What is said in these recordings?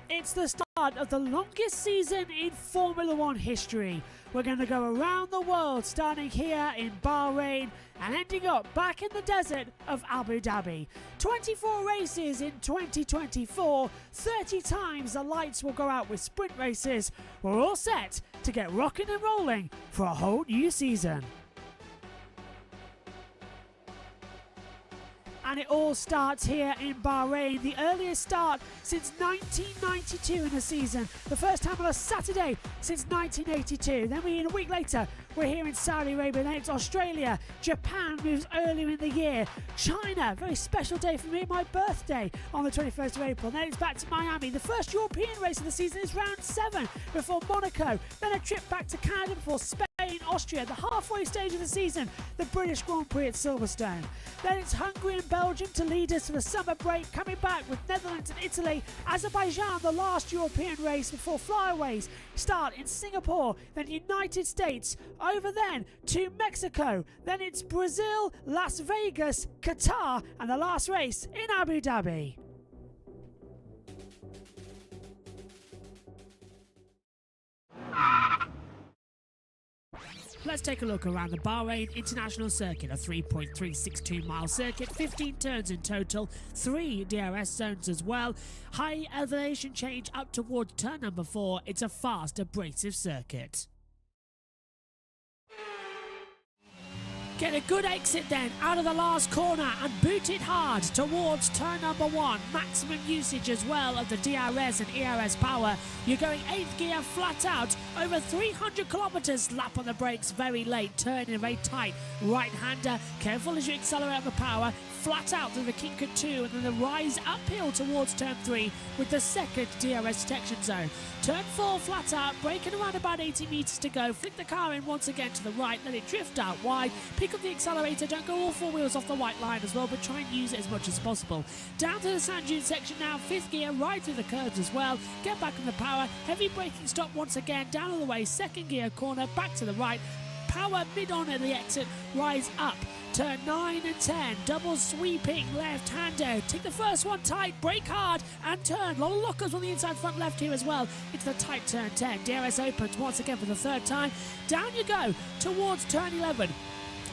It's the start of the longest season in Formula One history. We're going to go around the world, starting here in Bahrain and ending up back in the desert of Abu Dhabi. 24 races in 2024, 30 times the lights will go out with sprint races. We're all set to get rocking and rolling for a whole new season. And it all starts here in Bahrain, the earliest start since 1992 in a season. The first time on a Saturday since 1982. Then a week later, we're here in Saudi Arabia. Then it's Australia. Japan moves earlier in the year. China, very special day for me, my birthday on the 21st of April. Then it's back to Miami. The first European race of the season is round 7 before Monaco. Then a trip back to Canada before Spain, Austria. The halfway stage of the season, the British Grand Prix at Silverstone. Then it's Hungary and Belgium to lead us to the summer break, coming back with Netherlands and Italy. Azerbaijan, the last European race before flyaways start in Singapore. Then United States, over then to Mexico. Then it's Brazil, Las Vegas, Qatar, and the last race in Abu Dhabi. Let's take a look around the Bahrain International Circuit, a 3.362 mile circuit, 15 turns in total, 3 DRS zones as well. High elevation change up towards turn number 4. It's a fast, abrasive circuit. Get a good exit then out of the last corner and boot it hard towards turn number 1. Maximum usage as well of the DRS and ERS power. You're going 8th gear flat out, over 300 kilometers. Lap on the brakes very late, turn in a very tight right-hander. Careful as you accelerate the power. Flat out through the kink at 2 and then the rise uphill towards turn 3 with the second DRS detection zone. Turn 4 flat out, braking around about 80 metres to go. Flick the car in once again to the right, let it drift out wide. Pick up the accelerator, don't go all 4 wheels off the white line as well, but try and use it as much as possible. Down to the sand dune section now, 5th gear, right through the curves as well. Get back on the power, heavy braking stop once again, down all the way, 2nd gear corner, back to the right. Power mid-on at the exit, rise up. Turn 9 and 10, double sweeping left-hander. Take the first one tight, brake hard and turn. A lot of lockers on the inside front left here as well. Into the tight turn 10. DRS opens once again for the 3rd time. Down you go towards turn 11.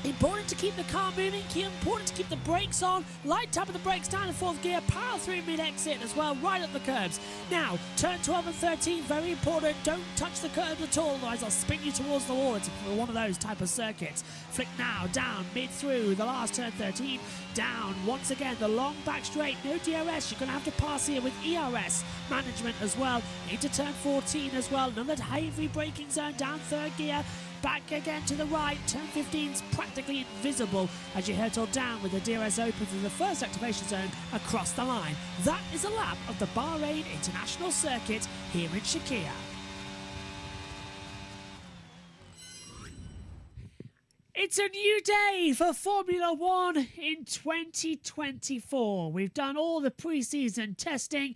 Important to keep the car moving, important to keep the brakes on, light tap of the brakes down in 4th gear, power through mid-exit as well, right up the curbs. Now, turn 12 and 13, very important, don't touch the curbs at all, otherwise I'll spin you towards the wall. It's one of those type of circuits. Flick now, down, mid-through, the last turn 13, down, once again, the long back straight, no DRS, you're going to have to pass here with ERS management as well, into turn 14 as well, another heavy braking zone, down 3rd gear, back again to the right. Turn 15's practically invisible as you hurtle down with the DRS open through the first activation zone across the line. That is a lap of the Bahrain International Circuit here in Shakir. It's a new day for Formula One in 2024. We've done all the pre-season testing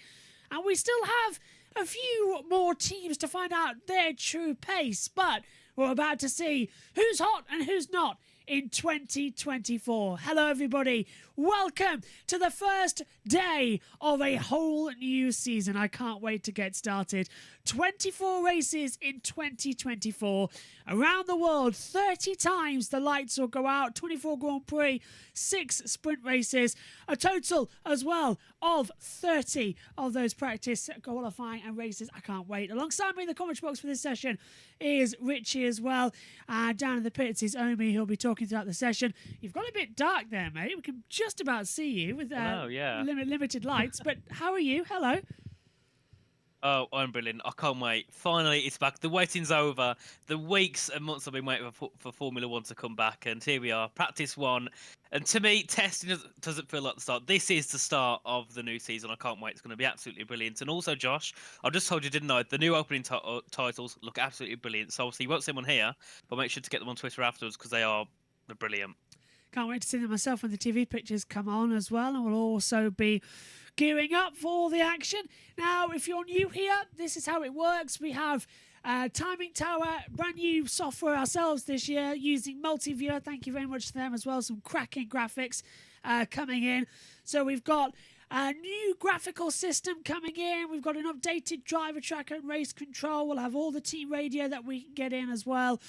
and we still have a few more teams to find out their true pace, but we're about to see who's hot and who's not in 2024. Hello everybody, welcome to the first day of a whole new season. I can't wait to get started. 24 races in 2024 around the world. 30 times the lights will go out. 24 Grand Prix, 6 sprint races, a total as well of 30 of those practice qualifying and races. I can't wait. Alongside me in the comment box for this session is Richie as well. Down in the pits is Omi, who'll be talking throughout the session. You've got a bit dark there, mate. We can just about see you with limited lights. But how are you? Hello. Oh, I'm brilliant. I can't wait. Finally, it's back. The waiting's over. The weeks and months I've been waiting for Formula One to come back, and here we are, practice one. And to me, testing doesn't feel like the start. This is the start of the new season. I can't wait. It's going to be absolutely brilliant. And also, Josh, I just told you, didn't I? The new opening titles look absolutely brilliant. So obviously, you won't see them on here, but make sure to get them on Twitter afterwards because they're brilliant. Can't wait to see them myself when the TV pictures come on as well, and we'll also be gearing up for all the action. Now, if you're new here, this is how it works. We have Timing Tower, brand new software ourselves this year using Multiviewer. Thank you very much to them as well. Some cracking graphics coming in. So we've got a new graphical system coming in. We've got an updated driver tracker and race control. We'll have all the team radio that we can get in as well.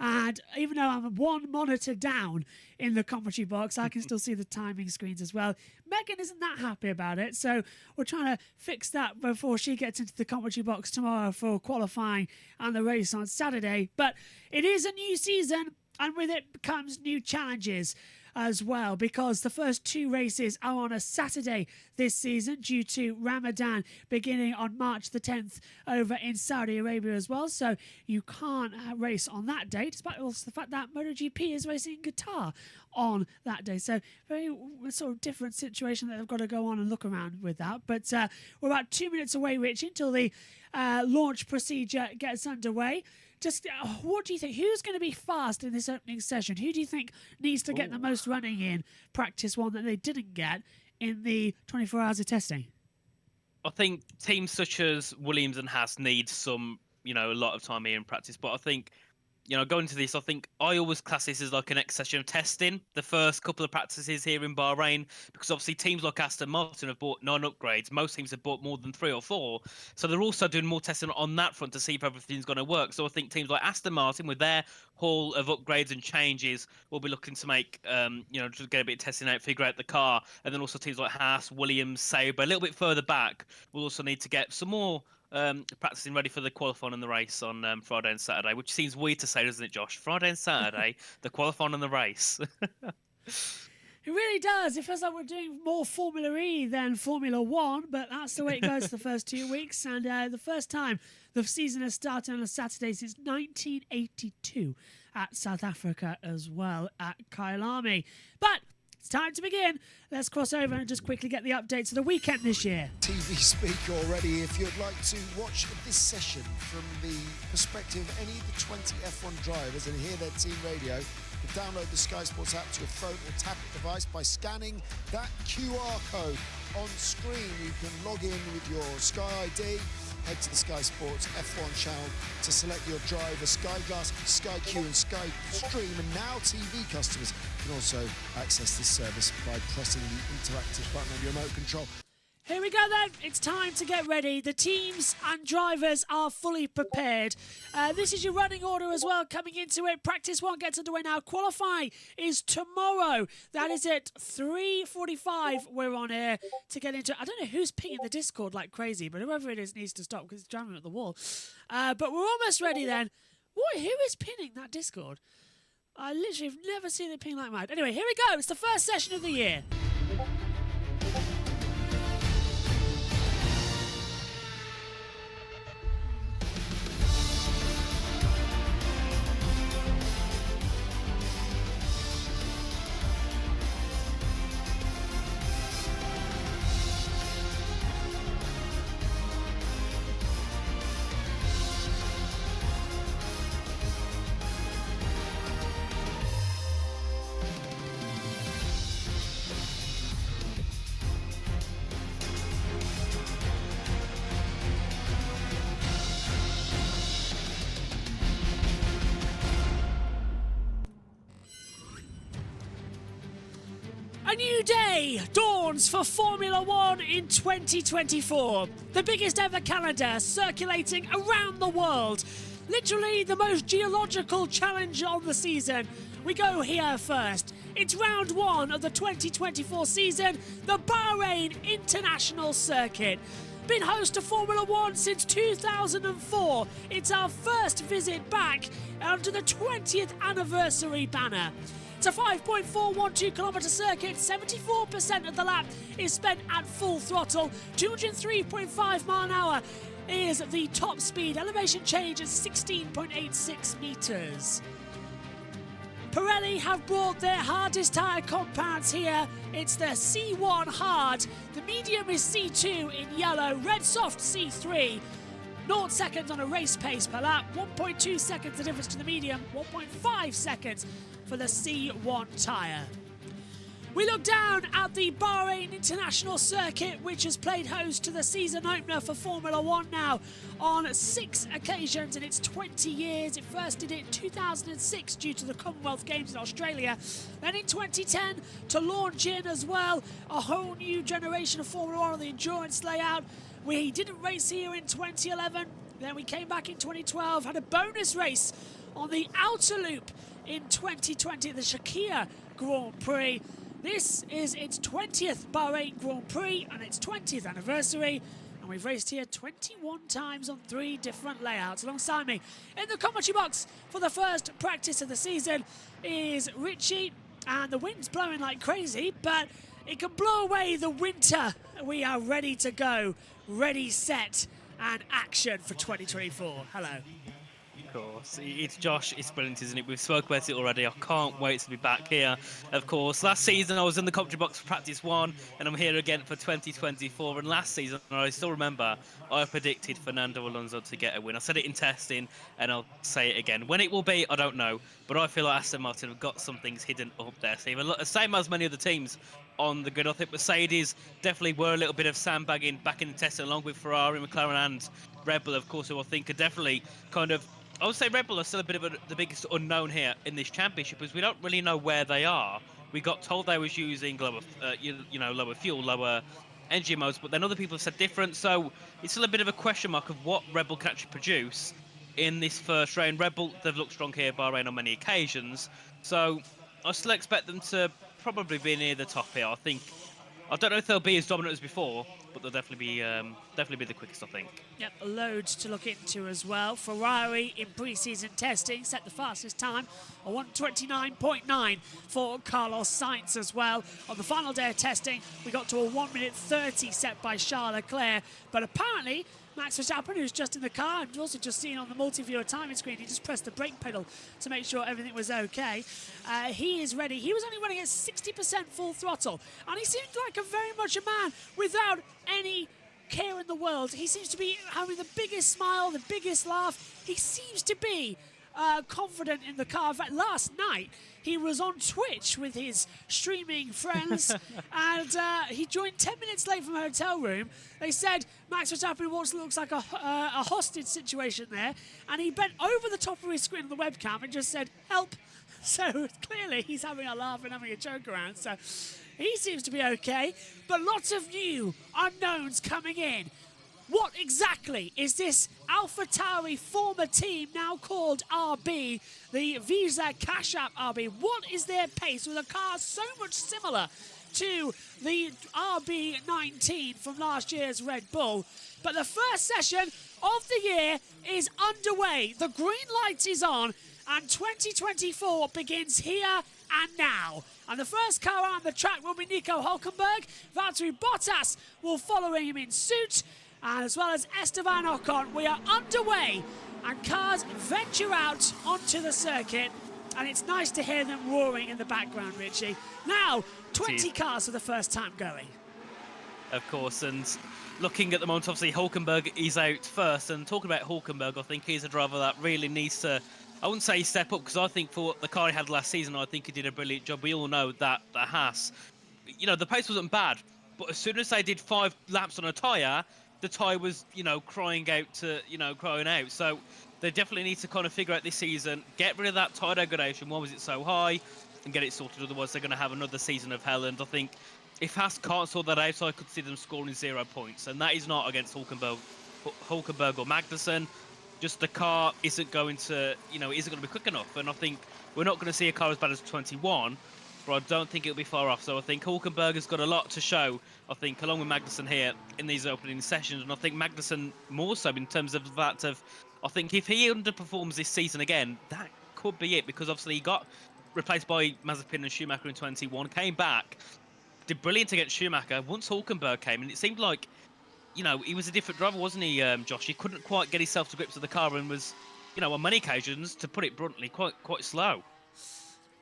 And even though I'm one monitor down in the commentary box, I can still see the timing screens as well. Megan isn't that happy about it, so we're trying to fix that before she gets into the commentary box tomorrow for qualifying and the race on Saturday. But it is a new season, and with it comes new challenges as well, because the first two races are on a Saturday this season due to Ramadan beginning on March the 10th over in Saudi Arabia as well. So you can't race on that day, despite also the fact that MotoGP is racing in Qatar on that day. So very sort of different situation that they've got to go on and look around with that. But we're about 2 minutes away, Rich, until the launch procedure gets underway. Just what do you think? Who's going to be fast in this opening session? Who do you think needs to get the most running in practice one that they didn't get in the 24 hours of testing? I think teams such as Williams and Haas need some, a lot of time here in practice. But I think, going into this, I think I always class this as like an next session of testing, the first couple of practices here in Bahrain, because obviously teams like Aston Martin have bought 9 upgrades. Most teams have bought more than 3 or 4. So they're also doing more testing on that front to see if everything's going to work. So I think teams like Aston Martin, with their haul of upgrades and changes, will be looking to make, just get a bit of testing out, figure out the car. And then also teams like Haas, Williams, Sauber, a little bit further back, will also need to get some more practicing ready for the qualifying and the race on Friday and Saturday, which seems weird to say, doesn't it, Josh? Friday and Saturday, the qualifying and the race. It really does. It feels like we're doing more Formula E than Formula One, but that's the way it goes the first 2 weeks. And the first time the season has started on a Saturday since 1982 at South Africa as well, at Kyalami. But it's time to begin. Let's cross over and just quickly get the updates of the weekend this year. TV speak already. If you'd like to watch this session from the perspective of any of the 20 F1 drivers and hear their team radio, you can download the Sky Sports app to your phone or tablet device by scanning that QR code on screen. You can log in with your Sky ID, head to the Sky Sports F1 channel to select your driver, Sky Glass, Sky Q and Sky Stream, and now TV customers can also access this service by pressing the interactive button on your remote control. Here we go then, it's time to get ready. The teams and drivers are fully prepared. This is your running order as well coming into it. Practice one gets underway now. Qualify is tomorrow. That is at 3:45 we're on air to get into it. I don't know who's pinging the Discord like crazy, but whoever it is needs to stop because it's driving at the wall. But we're almost ready then. Boy, who is pinning that Discord? I literally have never seen it ping like mine. Anyway, here we go. It's the first session of the year. A new day dawns for Formula One in 2024. The biggest ever calendar circulating around the world. Literally the most geological challenge on the season. We go here first. It's round 1 of the 2024 season, the Bahrain International Circuit. Been host to Formula One since 2004. It's our first visit back under the 20th anniversary banner. It's a 5.412 kilometre circuit. 74% of the lap is spent at full throttle. 203.5 mile an hour is the top speed. Elevation change at 16.86 metres. Pirelli have brought their hardest tyre compounds here. It's the C1 hard. The medium is C2 in yellow. Red soft C3. 0 seconds on a race pace per lap. 1.2 seconds the difference to the medium. 1.5 seconds for the C1 tyre. We look down at the Bahrain International Circuit, which has played host to the season opener for Formula One now on 6 occasions in its 20 years. It first did it in 2006 due to the Commonwealth Games in Australia. Then in 2010 to launch in as well a whole new generation of Formula One on the endurance layout. We didn't race here in 2011. Then we came back in 2012, had a bonus race on the outer loop in 2020, the Shakir Grand Prix. This is its 20th Bahrain Grand Prix and its 20th anniversary, and we've raced here 21 times on 3 different layouts. Alongside me in the commentary box for the first practice of the season is Richie, and the wind's blowing like crazy, but it can blow away the winter. We are ready to go, ready, set, and action for 2024. Hello. Of course, it's Josh. It's brilliant, isn't it? We've spoken about it already. I can't wait to be back here. Of course, last season I was in the commentary box for practice 1, and I'm here again for 2024. And last season, I still remember, I predicted Fernando Alonso to get a win. I said it in testing, and I'll say it again. When it will be, I don't know, but I feel like Aston Martin have got some things hidden up there. Same as many other teams on the grid. I think Mercedes definitely were a little bit of sandbagging back in the testing, along with Ferrari, McLaren, and Red Bull, of course, who I think are definitely kind of. I would say Red Bull are still a bit of the biggest unknown here in this championship, because we don't really know where they are. We got told they was using lower, lower fuel, lower engine modes, but then other people have said different. So it's still a bit of a question mark of what Red Bull can actually produce in this first round. Red Bull, they've looked strong here, Bahrain on many occasions. So I still expect them to probably be near the top here. I don't know if they'll be as dominant as before, but they'll definitely be the quickest, I think. Yep, loads to look into as well. Ferrari in pre-season testing set the fastest time, a 1:29.9 for Carlos Sainz as well. On the final day of testing, we got to a 1:30 set by Charles Leclerc, but apparently Max Verstappen, who's just in the car and also just seen on the multi-viewer timing screen, he just pressed the brake pedal to make sure everything was okay. He is ready. He was only running at 60% full throttle, and he seemed like very much a man without any care in the world. He seems to be having the biggest smile, the biggest laugh. He seems to be confident in the car. In fact, last night he was on Twitch with his streaming friends and he joined 10 minutes late from a hotel room. They said Max Verstappen looks like a hostage situation there, and he bent over the top of his screen on the webcam and just said, "Help." So clearly he's having a laugh and having a joke around, so he seems to be okay. But lots of new unknowns coming in. What exactly is this AlphaTauri former team now called RB, the Visa Cash App RB? What is their pace with a car so much similar to the RB19 from last year's Red Bull? But the first session of the year is underway. The green light is on, and 2024 begins here and now. And the first car on the track will be Nico Hülkenberg. Valtteri Bottas will follow him in suit, and as well as Esteban Ocon. We are underway, and cars venture out onto the circuit, and it's nice to hear them roaring in the background, Richie. Now, 20 cars for the first time going. Of course, and looking at the moment, obviously Hülkenberg is out first, and talking about Hülkenberg, I think he's a driver that really needs to, I wouldn't say step up, because I think for the car he had last season, I think he did a brilliant job. We all know that the Haas, the pace wasn't bad, but as soon as they did 5 laps on a tyre, the tyre was, crying out. So they definitely need to kind of figure out this season, get rid of that tyre degradation. Why was it so high? And get it sorted. Otherwise, they're going to have another season of hell. And I think if Haas can't sort that out, I could see them scoring 0 points. And that is not against Hülkenberg or Magnussen. Just the car isn't going to, isn't going to be quick enough. And I think we're not going to see a car as bad as 21. But I don't think it'll be far off. So I think Hülkenberg has got a lot to show, I think, along with Magnussen here in these opening sessions. And I think Magnussen more so in terms of that I think if he underperforms this season again, that could be it. Because obviously he got replaced by Mazepin and Schumacher in 21, came back, did brilliant against Schumacher. Once Hülkenberg came, and it seemed like he was a different driver, wasn't he, Josh? He couldn't quite get himself to grips with the car and was, on many occasions, to put it bluntly, quite slow.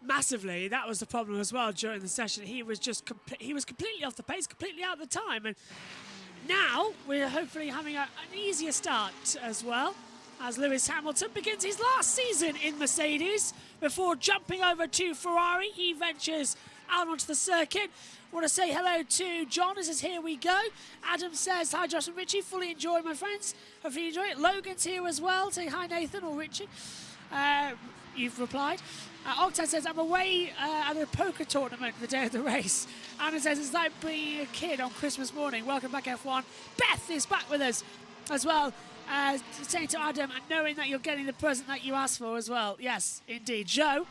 Massively, that was the problem as well during the session. He was just he was completely off the pace, completely out of the time, and now we're hopefully having an easier start as well, as Lewis Hamilton begins his last season in Mercedes before jumping over to Ferrari. He ventures out onto the circuit. I want to say hello to John. This is Here We Go. Adam says, hi Josh and Richie, fully enjoyed my friends. Hopefully you enjoy it. Logan's here as well. Say hi Nathan or Richie. You've replied. Octane says, I'm away at a poker tournament the day of the race. Anna says, it's like being a kid on Christmas morning. Welcome back, F1. Beth is back with us as well, saying to Adam, and knowing that you're getting the present that you asked for as well. Yes, indeed. Joe,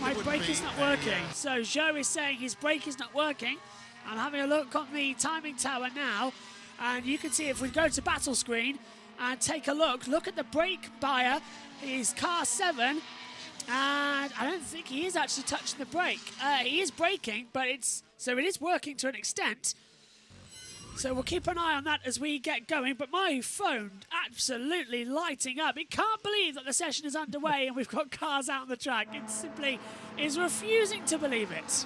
my brake is not working. So Joe is saying his brake is not working. I'm having a look on the timing tower now, and you can see if we go to battle screen and take a look at the brake buyer. He's car 7. And I don't think he is actually touching the brake. He is braking, but it is working to an extent. So we'll keep an eye on that as we get going. But my phone absolutely lighting up. It can't believe that the session is underway and we've got cars out on the track. It simply is refusing to believe it.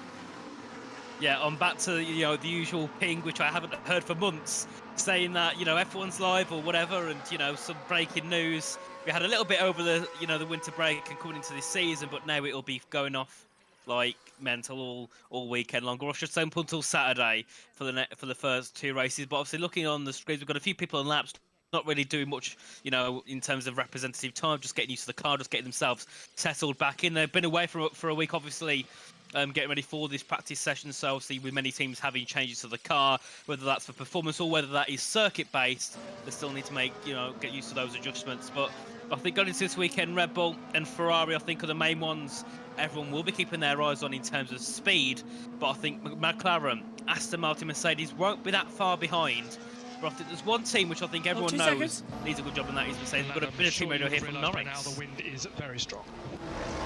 Yeah, I'm back to the usual ping, which I haven't heard for months, saying that F1's live or whatever, and some breaking news. We had a little bit over the the winter break and coming into this season, but now it'll be going off like mental all weekend long. Or I should say until Saturday for the first 2 races. But obviously, looking on the screens, we've got a few people on laps, not really doing much, in terms of representative time, just getting used to the car, just getting themselves settled back in. They've been away for a week, obviously. Getting ready for this practice session, so obviously with many teams having changes to the car, whether that's for performance or whether that is circuit based, they still need to make get used to those adjustments. But I think going into this weekend, Red Bull and Ferrari, I think, are the main ones everyone will be keeping their eyes on in terms of speed. But I think McLaren, Aston Martin, Mercedes won't be that far behind. But I think there's one team which I think everyone knows needs a good job, and that is Mercedes. We've got a bit of team radio here from Norwich. Now the wind is very strong.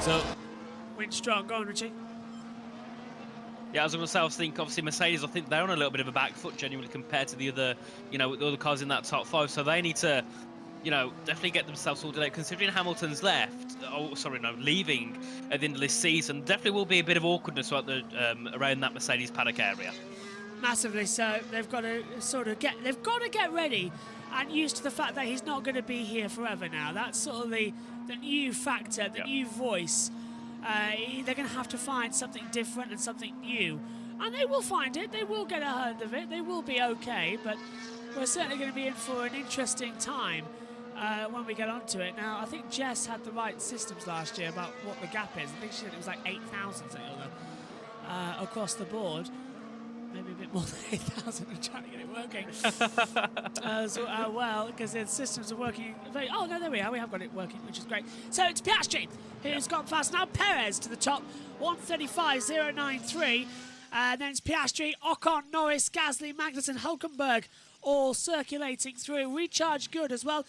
So, wind strong. Go on, Richie. Yeah, as I was going to say, I think obviously Mercedes, I think they're on a little bit of a back foot genuinely compared to the other, the other cars in that top 5. So they need to, definitely get themselves sorted out. Considering Hamilton's leaving at the end of this season, definitely will be a bit of awkwardness around that Mercedes paddock area. Massively so. They've got to get ready and used to the fact that he's not going to be here forever now. That's sort of the new factor, the new voice. They're going to have to find something different and something new. And they will find it. They will get a hold of it. They will be okay. But we're certainly going to be in for an interesting time when we get onto it. Now, I think Jess had the right systems last year about what the gap is. I think she said it was like 8,000 across the board. Maybe a bit more than 8,000 and trying to get it working well, because the systems are working very... Oh, no, there we are. We have got it working, which is great. So it's Piastri who's gone fast. Now Perez to the top, 135.093. Then it's Piastri, Ocon, Norris, Gasly, Magnussen, Hulkenberg, all circulating through. Recharge good as well.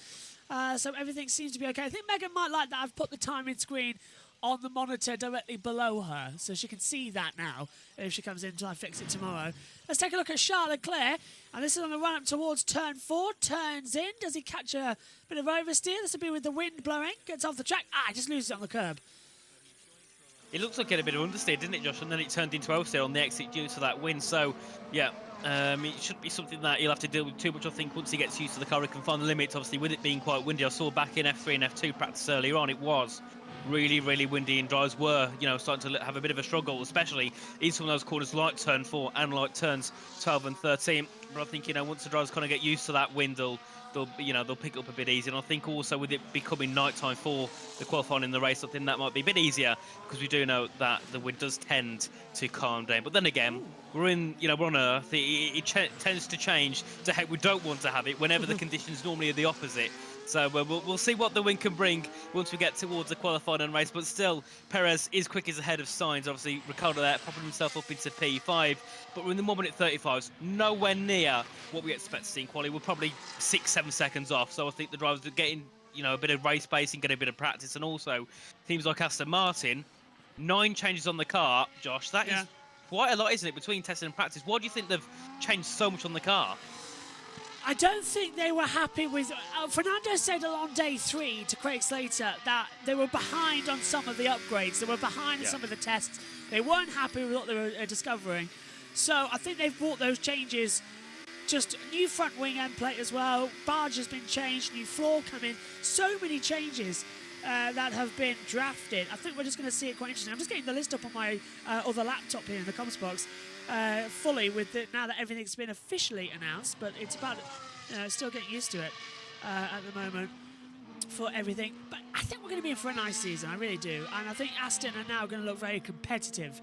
So everything seems to be okay. I think Megan might like that I've put the timing screen on the monitor directly below her, so she can see that now if she comes in until I fix it tomorrow. Let's take a look at Charles Leclerc, and this is on the run up towards turn 4. Turns in. Does he catch a bit of oversteer? This will be with the wind blowing. Gets off the track. He just loses it on the curb. It looks like it had a bit of understeer, didn't it, Josh? And then it turned into oversteer on the exit due to that wind. So, yeah, it should be something that he'll have to deal with too much, I think, once he gets used to the car. He can find the limits, obviously, with it being quite windy. I saw back in F3 and F2 practice earlier on, it was really, really windy, and drivers were, starting to have a bit of a struggle, especially in some of those corners like turn 4 and like turns 12 and 13. But I think, once the drivers kind of get used to that wind, they'll pick it up a bit easier. And I think also with it becoming nighttime for the qualifying in the race, I think that might be a bit easier, because we do know that the wind does tend to calm down. But then again, we're on Earth. It tends to change to how we don't want to have it whenever the conditions normally are the opposite. So we'll see what the wind can bring once we get towards the qualifying and race. But still, Perez is quick as ahead of Sainz. Obviously, Ricciardo there popping himself up into P5. But we're in the 1 minute 35s, nowhere near what we expect to see in quali. We're probably 6-7 seconds off. So I think the drivers are getting a bit of race pacing, getting a bit of practice. And also, teams like Aston Martin, 9 changes on the car. Josh, that is quite a lot, isn't it, between testing and practice? Why do you think they've changed so much on the car? I don't think they were happy with... Fernando said on day 3 to Craig Slater that they were behind on some of the upgrades. They were behind on some of the tests. They weren't happy with what they were discovering. So I think they've brought those changes. Just new front wing end plate as well. Barge has been changed. New floor coming. So many changes that have been drafted. I think we're just going to see it quite interesting. I'm just getting the list up on my other laptop here in the comms box fully with it now that everything's been officially announced. But it's about still getting used to it at the moment for everything. But I think we're going to be in for a nice season. I really do. And I think Aston are now going to look very competitive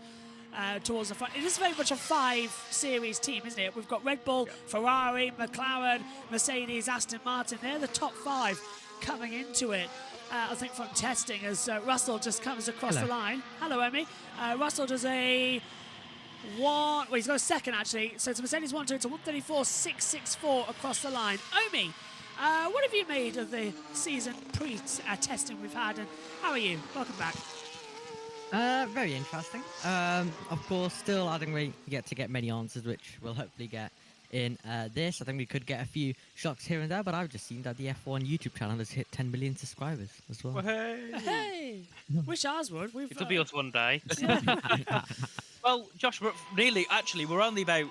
towards the front. It is very much a 5-series team, isn't it? We've got Red Bull, Ferrari, McLaren, Mercedes, Aston Martin. They're the top 5 coming into it. I think from testing as Russell just comes across the line. Hello, Emmy. Russell does a well, he's got a second actually. So it's Mercedes 1-2 to 134.664 across the line. Omi, what have you made of the season pre-testing we've had, and how are you? Welcome back. Very interesting. Of course, still I think we get to get many answers, which we'll hopefully get in this. I think we could get a few shocks here and there, but I've just seen that the F1 YouTube channel has hit 10 million subscribers as well. Hey! Wish ours would. It'll be us one day. Well, Josh, we're only about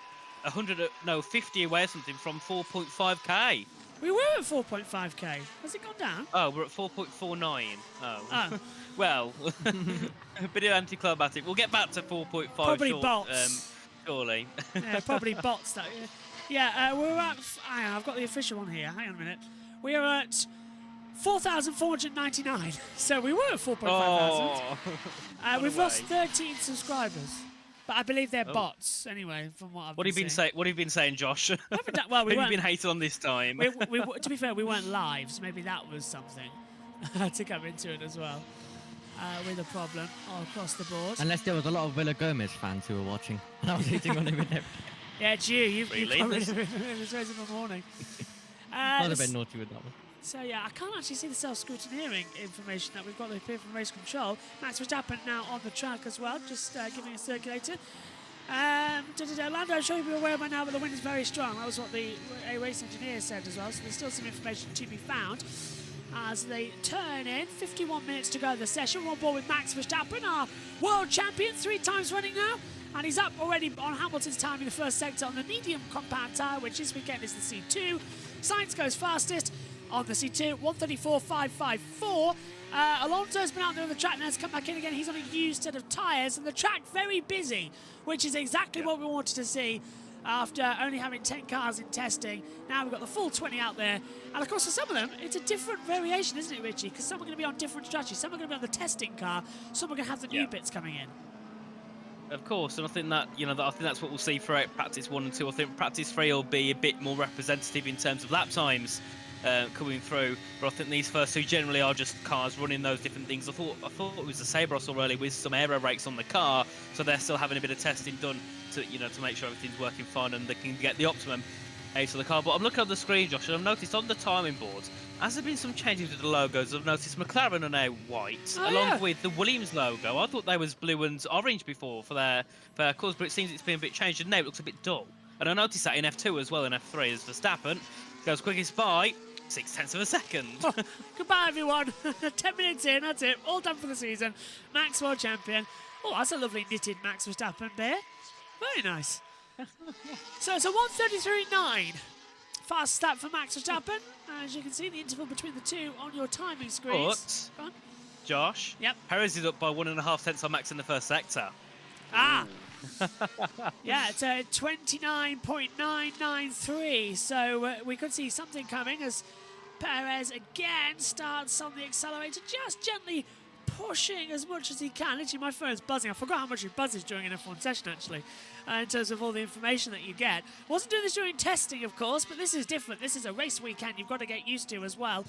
50 away or something from 4.5k. We were at 4.5k. Has it gone down? Oh, we're at 4.49. Oh. Well, a bit of anticlimactic. We'll get back to 4.5 probably short, bots. Surely. Yeah, probably bots. That. Yeah, we're at... Hang on, I've got the official one here. Hang on a minute. We are at 4,499. So we were at 4.5 thousand. We've lost 13 subscribers. But I believe they're bots, anyway, from what I've been saying. What have you been saying, Josh? Well, we have you been hated on this time? To be fair, we weren't live, so maybe that was something to come into it as well. With a problem all across the board. Unless there was a lot of Villa Gomez fans who were watching. And I was hitting on him in every... Yeah, it's you. You've Really? probably been in this race in the morning. I was a bit naughty with that one. So yeah, I can't actually see the self-scrutineering information that we've got here from race control. Max Verstappen now on the track as well, just giving a circulator. Lando, I'm sure you'll be aware by now, but the wind is very strong. That was what a race engineer said as well. So there's still some information to be found as they turn in. 51 minutes to go of the session. We're on board with Max Verstappen, our world champion, 3 times running now. And he's up already on Hamilton's time in the first sector on the medium compound tyre, which this weekend is the C2. Sainz goes fastest on the C2, 134.554. Alonso's been out there on the track now, has come back in again. He's on a used set of tyres, and the track very busy, which is exactly what we wanted to see after only having 10 cars in testing. Now we've got the full 20 out there. And of course, for some of them, it's a different variation, isn't it, Richie? Because some are going to be on different strategies. Some are going to be on the testing car. Some are going to have the new bits coming in. Of course, and I think that I think that's what we'll see throughout practice 1 and 2. I think practice 3 will be a bit more representative in terms of lap times coming through. But I think these first 2 generally are just cars running those different things. I thought it was the Sabre I saw earlier with some aero brakes on the car, so they're still having a bit of testing done to to make sure everything's working fine and they can get the optimum out of the car. But I'm looking at the screen, Josh, and I've noticed on the timing boards, has there been some changes with the logos? I've noticed McLaren are now white, along with the Williams logo. I thought they was blue and orange before for their colours, but it seems it's been a bit changed, and now it looks a bit dull. And I noticed that in F2 as well, in F3, as Verstappen goes quickest by 0.6 of a second. Goodbye, everyone. 10 minutes in, that's it. All done for the season. Max World Champion. Oh, that's a lovely knitted Max Verstappen there. Very nice. So it's a 133.9. Fast start for Max Verstappen. As you can see, the interval between the 2 on your timing screens. But, Josh, Perez is up by 1.5 tenths on Max in the first sector. Yeah, it's a 29.993. So we could see something coming as Perez again starts on the accelerator, just gently pushing as much as he can. Literally, my phone's buzzing. I forgot how much it buzzes during an F1 session, actually, in terms of all the information that you get. Wasn't doing this during testing, of course, but this is different. This is a race weekend you've got to get used to as well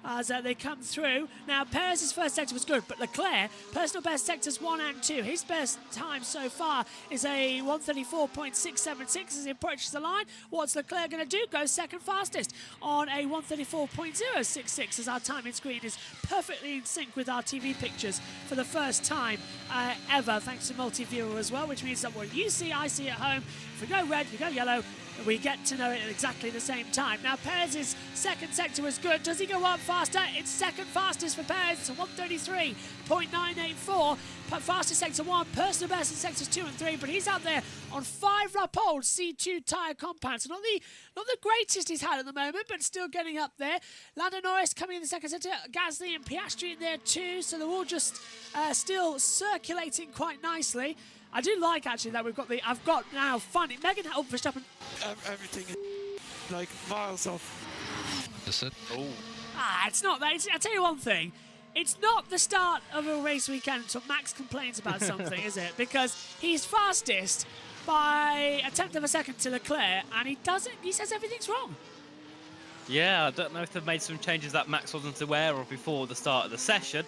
as they come through. Now, Perez's first sector was good, but Leclerc, personal best sectors 1 and 2. His best time so far is a 134.676 as he approaches the line. What's Leclerc going to do? Goes second fastest on a 134.066 as our timing screen is perfectly in sync with our TV pictures for the first time ever, thanks to multi-viewer as well, which means that what you see, I see at home. If we go red, we go yellow, we get to know it at exactly the same time. Now, Perez's second sector was good. Does he go up faster? It's second fastest for Perez. It's a 133.984. Fastest sector 1, personal best in sectors 2 and 3, but he's out there on 5-lap old C2 tyre compound. So not the greatest he's had at the moment, but still getting up there. Lando Norris coming in the second sector, Gasly and Piastri in there too, so they're all just still circulating quite nicely. I do like actually that I've got now funny Megan Verstappen. Everything is like miles off. Is it? Oh. It's not that. I'll tell you one thing. It's not the start of a race weekend until Max complains about something, is it? Because he's fastest by a tenth of a second to Leclerc, and he says everything's wrong. Yeah, I don't know if they've made some changes that Max wasn't aware of before the start of the session.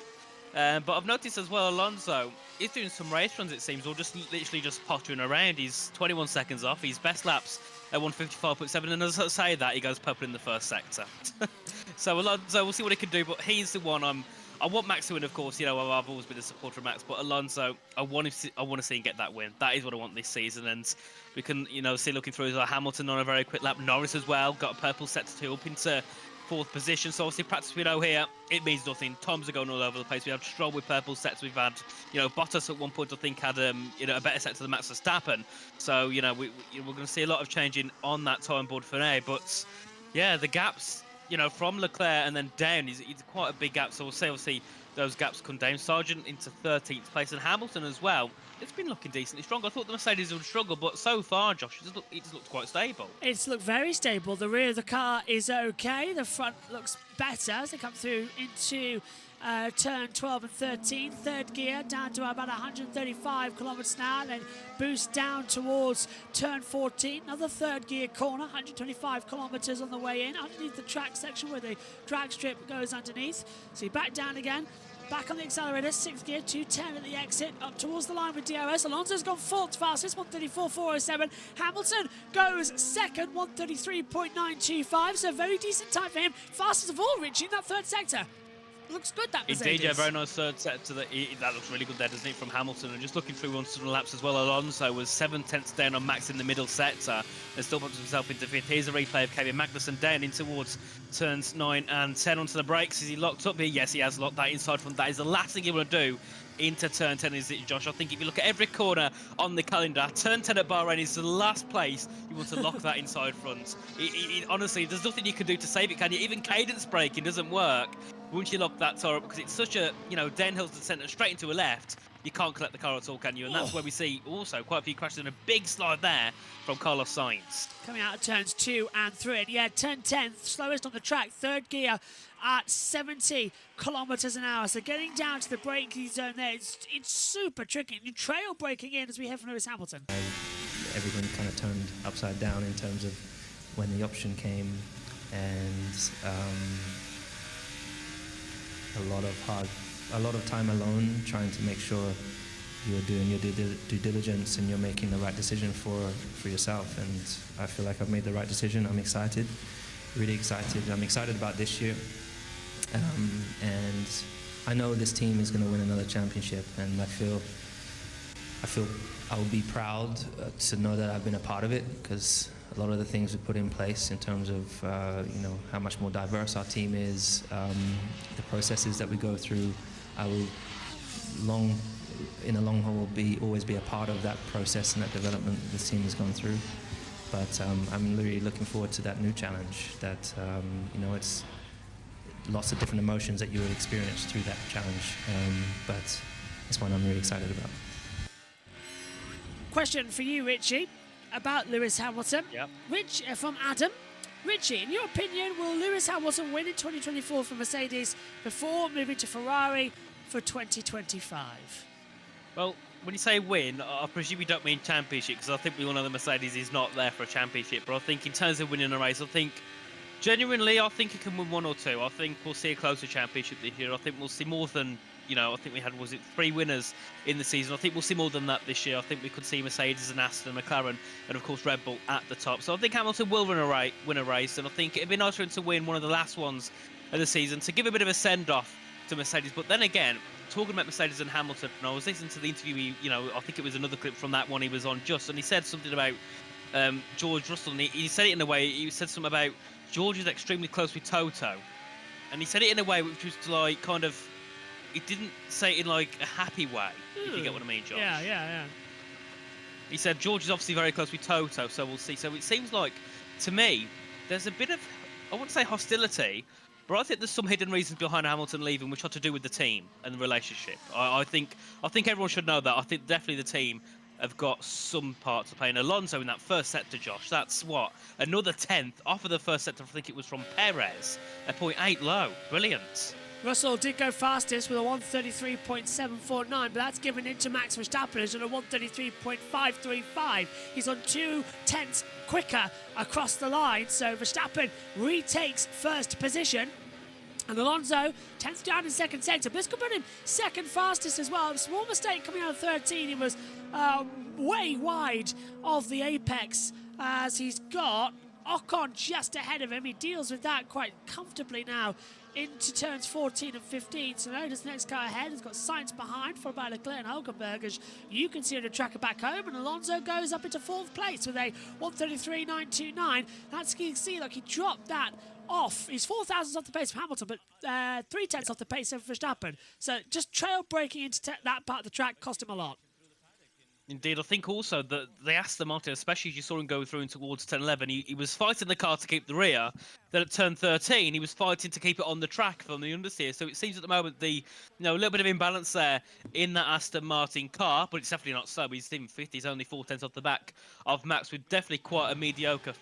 But I've noticed as well, Alonso is doing some race runs, it seems, or just literally just pottering around. He's 21 seconds off. His best laps at 155.7, and as I say that, he goes purple in the first sector. So Alonso, we'll see what he can do, but he's the one I want Max to win, of course. You know, I've always been a supporter of Max, but Alonso, I want to see him get that win. That is what I want this season, and we can, see looking through Hamilton on a very quick lap. Norris as well, got a purple sector 2 up into 4th position. So obviously practice we know here, it means nothing. Times are going all over the place. We have Stroll with purple sets. We've had, Bottas at one point I think had a better set to the Max Verstappen. So we're going to see a lot of changing on that time board for now. But yeah, the gaps, from Leclerc and then down is quite a big gap. So we'll see obviously those gaps come down. Sargent into 13th place, and Hamilton as well. It's been looking decently strong. I thought the Mercedes would struggle, but so far, Josh, it just looked quite stable. It's looked very stable. The rear of the car is okay. The front looks better as they come through into turn 12 and 13. Third gear down to about 135 kilometers an hour, then boost down towards turn 14. Another third gear corner, 125 kilometers on the way in, underneath the track section where the drag strip goes underneath. So you back down again. Back on the accelerator, 6th gear, 210 at the exit, up towards the line with DRS. Alonso's gone 4th fastest, 134.407. Hamilton goes second, 133.925, so very decent time for him. Fastest of all, reaching that 3rd sector. Looks good, that Mercedes. Indeed, yeah, very nice third sector. That looks really good there, doesn't it, from Hamilton? And just looking through on some laps as well, Alonso was 7/10 down on Max in the middle sector and still puts himself into 5th. Here's a replay of Kevin Magnussen down in towards turns 9 and 10 onto the brakes. Is he locked up here? Yes, he has locked that inside front. That is the last thing he want to do into turn 10, is it, Josh? I think if you look at every corner on the calendar, turn 10 at Bahrain is the last place you want to lock that inside front. Honestly, there's nothing you can do to save it, can you? Even cadence braking doesn't work once you lock that tire up, because it's such a, downhill to the centre, straight into a left. You can't collect the car at all, can you? And that's where we see also quite a few crashes and a big slide there from Carlos Sainz. Coming out of turns 2 and 3. Yeah, turn 10, slowest on the track, 3rd gear at 70 kilometers an hour. So getting down to the braking zone there, it's super tricky. New trail braking in as we head from Lewis Hamilton. Everything kind of turned upside down in terms of when the option came, and a lot of time alone trying to make sure you're doing your due diligence and you're making the right decision for yourself. And I feel like I've made the right decision. I'm excited, really excited. I'm excited about this year. And I know this team is going to win another championship, and I feel I will be proud to know that I've been a part of it, because a lot of the things we put in place in terms of how much more diverse our team is, the processes that we go through, I will in the long haul always be a part of that process and that development this team has gone through. But I'm really looking forward to that new challenge. That it's lots of different emotions that you will experience through that challenge, but it's one I'm really excited about. Question for you, Richie, about Lewis Hamilton. Yep. From Adam. Richie, in your opinion, will Lewis Hamilton win in 2024 for Mercedes before moving to Ferrari for 2025? Well, when you say win, I presume you don't mean championship, because I think we all know the Mercedes is not there for a championship. But I think in terms of winning a race, I think genuinely, I think he can win 1 or 2. I think we'll see a closer championship this year. I think we'll see more than, I think we had, 3 winners in the season. I think we'll see more than that this year. I think we could see Mercedes and Aston, McLaren, and of course Red Bull at the top. So I think Hamilton will win a race, and I think it'd be nice for him to win one of the last ones of the season to give a bit of a send-off to Mercedes. But then again, talking about Mercedes and Hamilton, and I was listening to the interview. I think it was another clip from that one he was on just, and he said something about George Russell, and he said it in a way. He said something about George is extremely close with Toto, and he said it in a way which was like kind of. He didn't say it in like a happy way, if you get what I mean, Josh. Yeah. He said George is obviously very close with Toto, so we'll see. So it seems like, to me, there's a bit of, I wouldn't say hostility, but I think there's some hidden reasons behind Hamilton leaving, which are to do with the team and the relationship. I think everyone should know that. I think definitely the team have got some part to play. And Alonso in that first sector, Josh, that's what, another 10th off of the first sector. I think it was from Perez, a 0.8 low. Brilliant. Russell did go fastest with a 133.749, but that's given in to Max Verstappen, who's on a 133.535. He's on 0.2 quicker across the line, so Verstappen retakes first position. And Alonso 10th down in second sector. But this could put him second fastest as well. A small mistake coming out of 13. He was way wide of the apex as he's got Ocon just ahead of him. He deals with that quite comfortably now into turns 14 and 15. So notice the next car ahead has got Sainz behind, followed by Leclerc and Hulkenberg, as you can see on the tracker back home. And Alonso goes up into fourth place with a 133.929. That's, you can see, like, he dropped that off. He's 4 thousandths off the pace of Hamilton, but 3 tenths off the pace of Verstappen. So just trail braking into that part of the track cost him a lot. Indeed, I think also that they asked the Martin, especially as you saw him go through towards 10-11, he was fighting the car to keep the rear. Then at turn 13, he was fighting to keep it on the track from the understeer. So it seems at the moment a little bit of imbalance there in that Aston Martin car, but it's definitely not so. He's even 50, he's only 4 tenths off the back of Max, with definitely quite a mediocre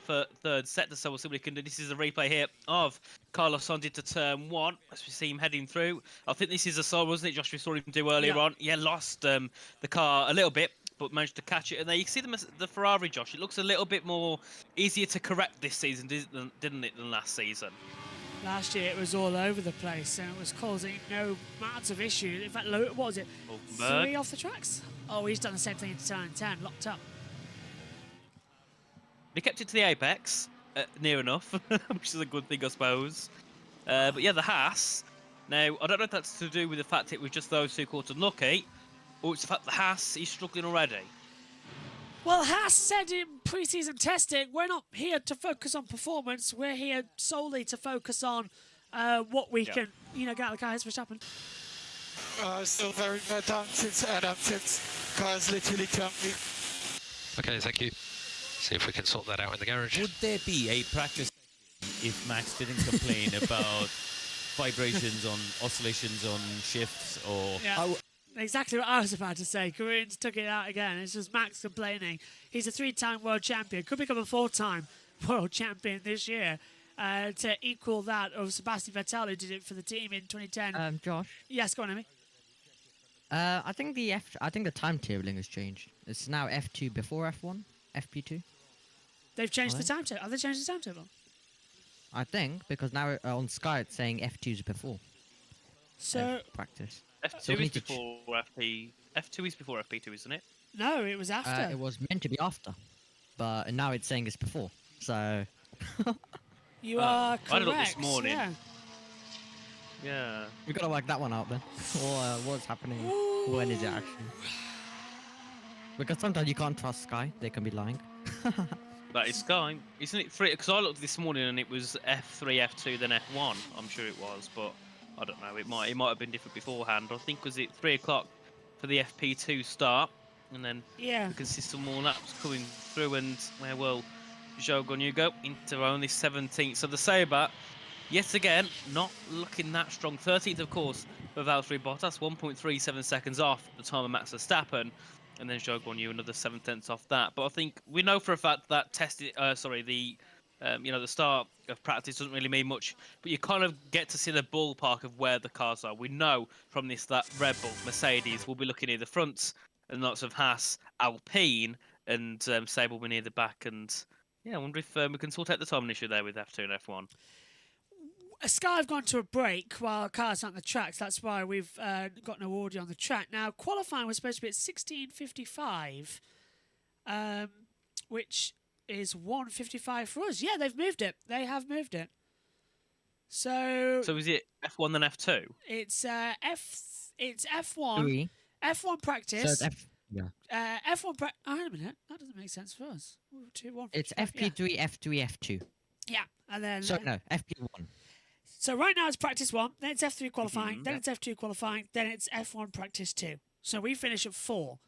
third sector. So we'll see what he can do. This is a replay here of Carlos Sainz into turn 1 as we see him heading through. I think this is a sole, wasn't it, Josh? We saw him do earlier on. Yeah, lost the car a little bit, but managed to catch it. And there you see the Ferrari, Josh. It looks a little bit more easier to correct this season, didn't it, than last season? Last year it was all over the place and it was causing no amounts of issues. In fact, what was it? Hulkenberg. 3 off the tracks? Oh, he's done the same thing into turn 10, locked up. He kept it to the apex, near enough, which is a good thing, I suppose. But yeah, the Haas. Now, I don't know if that's to do with the fact it was just those two caught unlucky, or it's the fact the Haas is struggling already. Well, Haas said in pre-season testing, we're not here to focus on performance. We're here solely to focus on what we can, get out of the car. Here's Verstappen. Still very bad down since cars literally jumped me. Okay, thank you. See if we can sort that out in the garage. Would there be a practice if Max didn't complain about vibrations on oscillations on shifts or... Yeah. Exactly what I was about to say. Koreans took it out again. It's just Max complaining. He's a 3-time world champion. Could become a 4-time world champion this year to equal that of Sebastian Vettel, who did it for the team in 2010. Josh? Yes, go on, Amy. I think the timetabling has changed. It's now F2 before F1, FP2. They've changed the timetable. Have they changed the timetable? I think, because now on Sky it's saying F2 is before. So practice. F2 is before FP. F2 is before FP2, isn't it? No, it was after. It was meant to be after, but now it's saying it's before. So you are correct. I looked this morning. Yeah. Yeah. We gotta work that one out then. Or what's happening? When is it actually? Because sometimes you can't trust Sky; they can be lying. That is Sky, isn't it? 3? Because I looked this morning and it was F3, F2, then F1. I'm sure it was, but I don't know. It might have been different beforehand. I think was it 3 o'clock for the FP2 start, and then we can see some more laps coming through. And where will Zhou Guanyu go into only 17th? So the Sabre, yet again, not looking that strong. 13th, of course, for Valtteri Bottas, 1.37 seconds off the time of Max Verstappen. And then Zhou Guanyu another 7 tenths off that. But I think we know for a fact that the start of practice doesn't really mean much, but you kind of get to see the ballpark of where the cars are. We know from this that Red Bull, Mercedes will be looking near the front, and lots of Haas, Alpine, and Sabre will be near the back. And yeah, I wonder if we can sort out the timing issue there with F2 and F1. Sky have gone to a break while cars aren't on the tracks. That's why we've got no audio on the track. Now, qualifying was supposed to be at 16:55, which is 1:55 for us. Yeah, they've moved it. They have moved it. So is it F1 then F2? It's it's F1. 3. F1 So practice. it's yeah. F1 practice. Oh, wait a minute. That doesn't make sense for us. 2, 1, It's 5, yeah. FP3, F3, F2. Yeah, and then. So no, FP1. So right now it's practice 1, then it's F3 qualifying, then Yep. it's F2 qualifying, then it's F1 practice 2. So we finish at 4.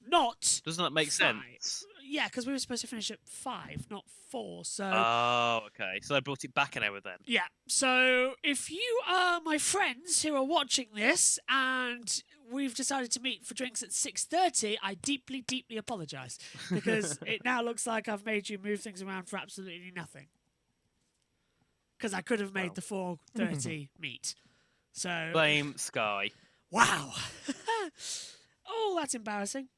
Not. Doesn't that make 5. sense? Yeah, because we were supposed to finish at 5, not 4. So. Oh, okay. So they brought it back an hour then. Yeah, so if you are my friends who are watching this and we've decided to meet for drinks at 6:30, I deeply, deeply apologise because it now looks like I've made you move things around for absolutely nothing. Because I could have made the 4:30 meet. So Blame Sky. wow. Oh, that's embarrassing.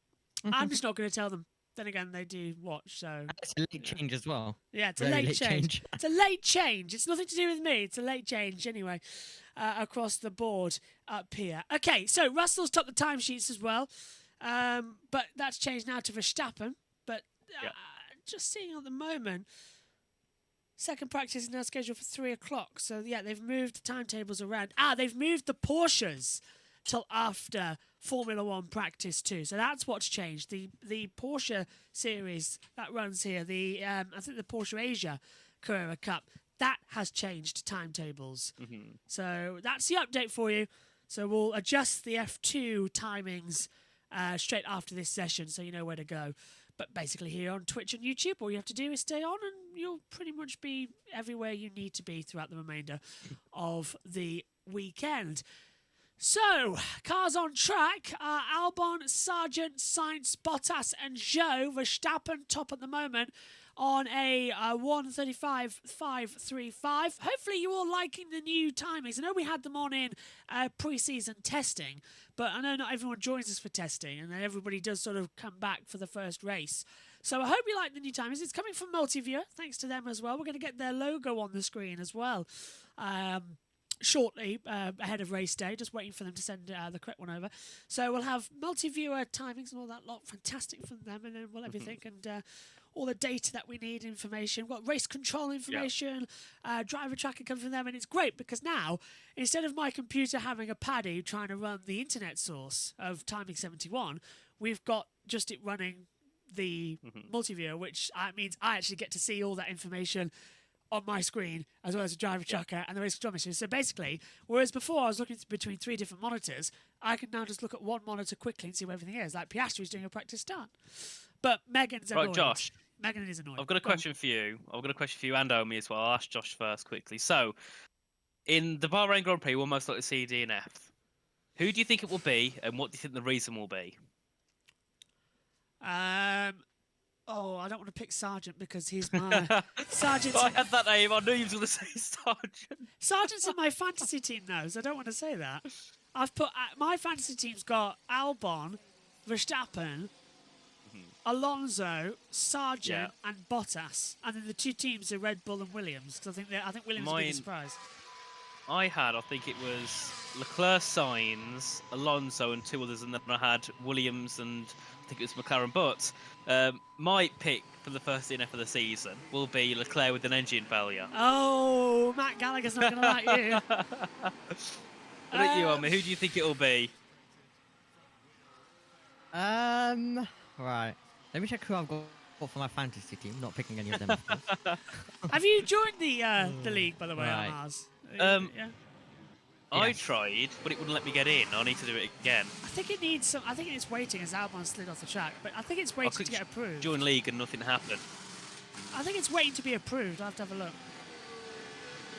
I'm just not going to tell them. Then again, they do watch, so It's a late change as well. yeah, it's a Very late change. It's a late change. It's nothing to do with me. It's a late change anyway, across the board up here. Okay, so Russell's topped the timesheets as well, but that's changed now to Verstappen. But just seeing at the moment, second practice is now scheduled for 3 o'clock. So yeah, they've moved the timetables around. They've moved the Porsches till after Formula 1 practice 2. So that's what's changed. The Porsche series that runs here, I think the Porsche Asia Carrera Cup, that has changed timetables. So that's the update for you. So we'll adjust the F2 timings straight after this session so you know where to go. But basically here on Twitch and YouTube, all you have to do is stay on and you'll pretty much be everywhere you need to be throughout the remainder of the weekend. So, cars on track are Albon, Sargent, Sainz, Bottas and Zhou. Verstappen top at the moment on a 1:35.535. Hopefully you're all liking the new timings. I know we had them on in pre-season testing, but I know not everyone joins us for testing and then everybody does sort of come back for the first race. So I hope you like the new timings. It's coming from Multiviewer, thanks to them as well. We're going to get their logo on the screen as well. Shortly ahead of race day, just waiting for them to send the correct one over. So we'll have multi-viewer timings and all that lot, fantastic from them, and then we'll everything and all the data that we need, information. We've got race control information, driver tracker coming from them, and it's great because now instead of my computer having a paddy trying to run the internet source of Timing 71, we've got just it running the multi-viewer, which means I actually get to see all that information on my screen, as well as a driver tracker and the race control machine. So basically, whereas before I was looking between 3 different monitors, I can now just look at one monitor quickly and see where everything is. Like Piastri's doing a practice start. But Megan's annoyed. Right, Josh. Megan is annoyed. I've got a question for you. I've got a question for you and Omi as well. I'll ask Josh first quickly. So, in the Bahrain Grand Prix, we'll most likely see D and F. Who do you think it will be, and what do you think the reason will be? Oh, I don't want to pick Sargent because he's my Sargent's. I had that name. I knew you was going to say Sargent. Sargent's in my fantasy team though, so I don't want to say that. I've put my fantasy team's got Albon, Verstappen, Alonso, Sargent, and Bottas, and then the 2 teams are Red Bull and Williams. Because I think Williams will be the surprise. I think it was Leclerc, Sainz, Alonso, and 2 others, and then I had Williams and I think it was McLaren. But my pick for the first DNF of the season will be Leclerc with an engine failure. Oh, Matt Gallagher's not going to like you. What about you, Omi? Who do you think it will be? Right. Let me check who I've got for my fantasy team. Not picking any of them, of course. Have you joined the league, by the way, Right. on ours? Yeah. I Yes. tried, but it wouldn't let me get in. I need to do it again. I think it needs some. I think it's waiting as Albon slid off the track, but I think it's waiting to get approved. Join league and nothing happened. I think it's waiting to be approved. I'll have to have a look.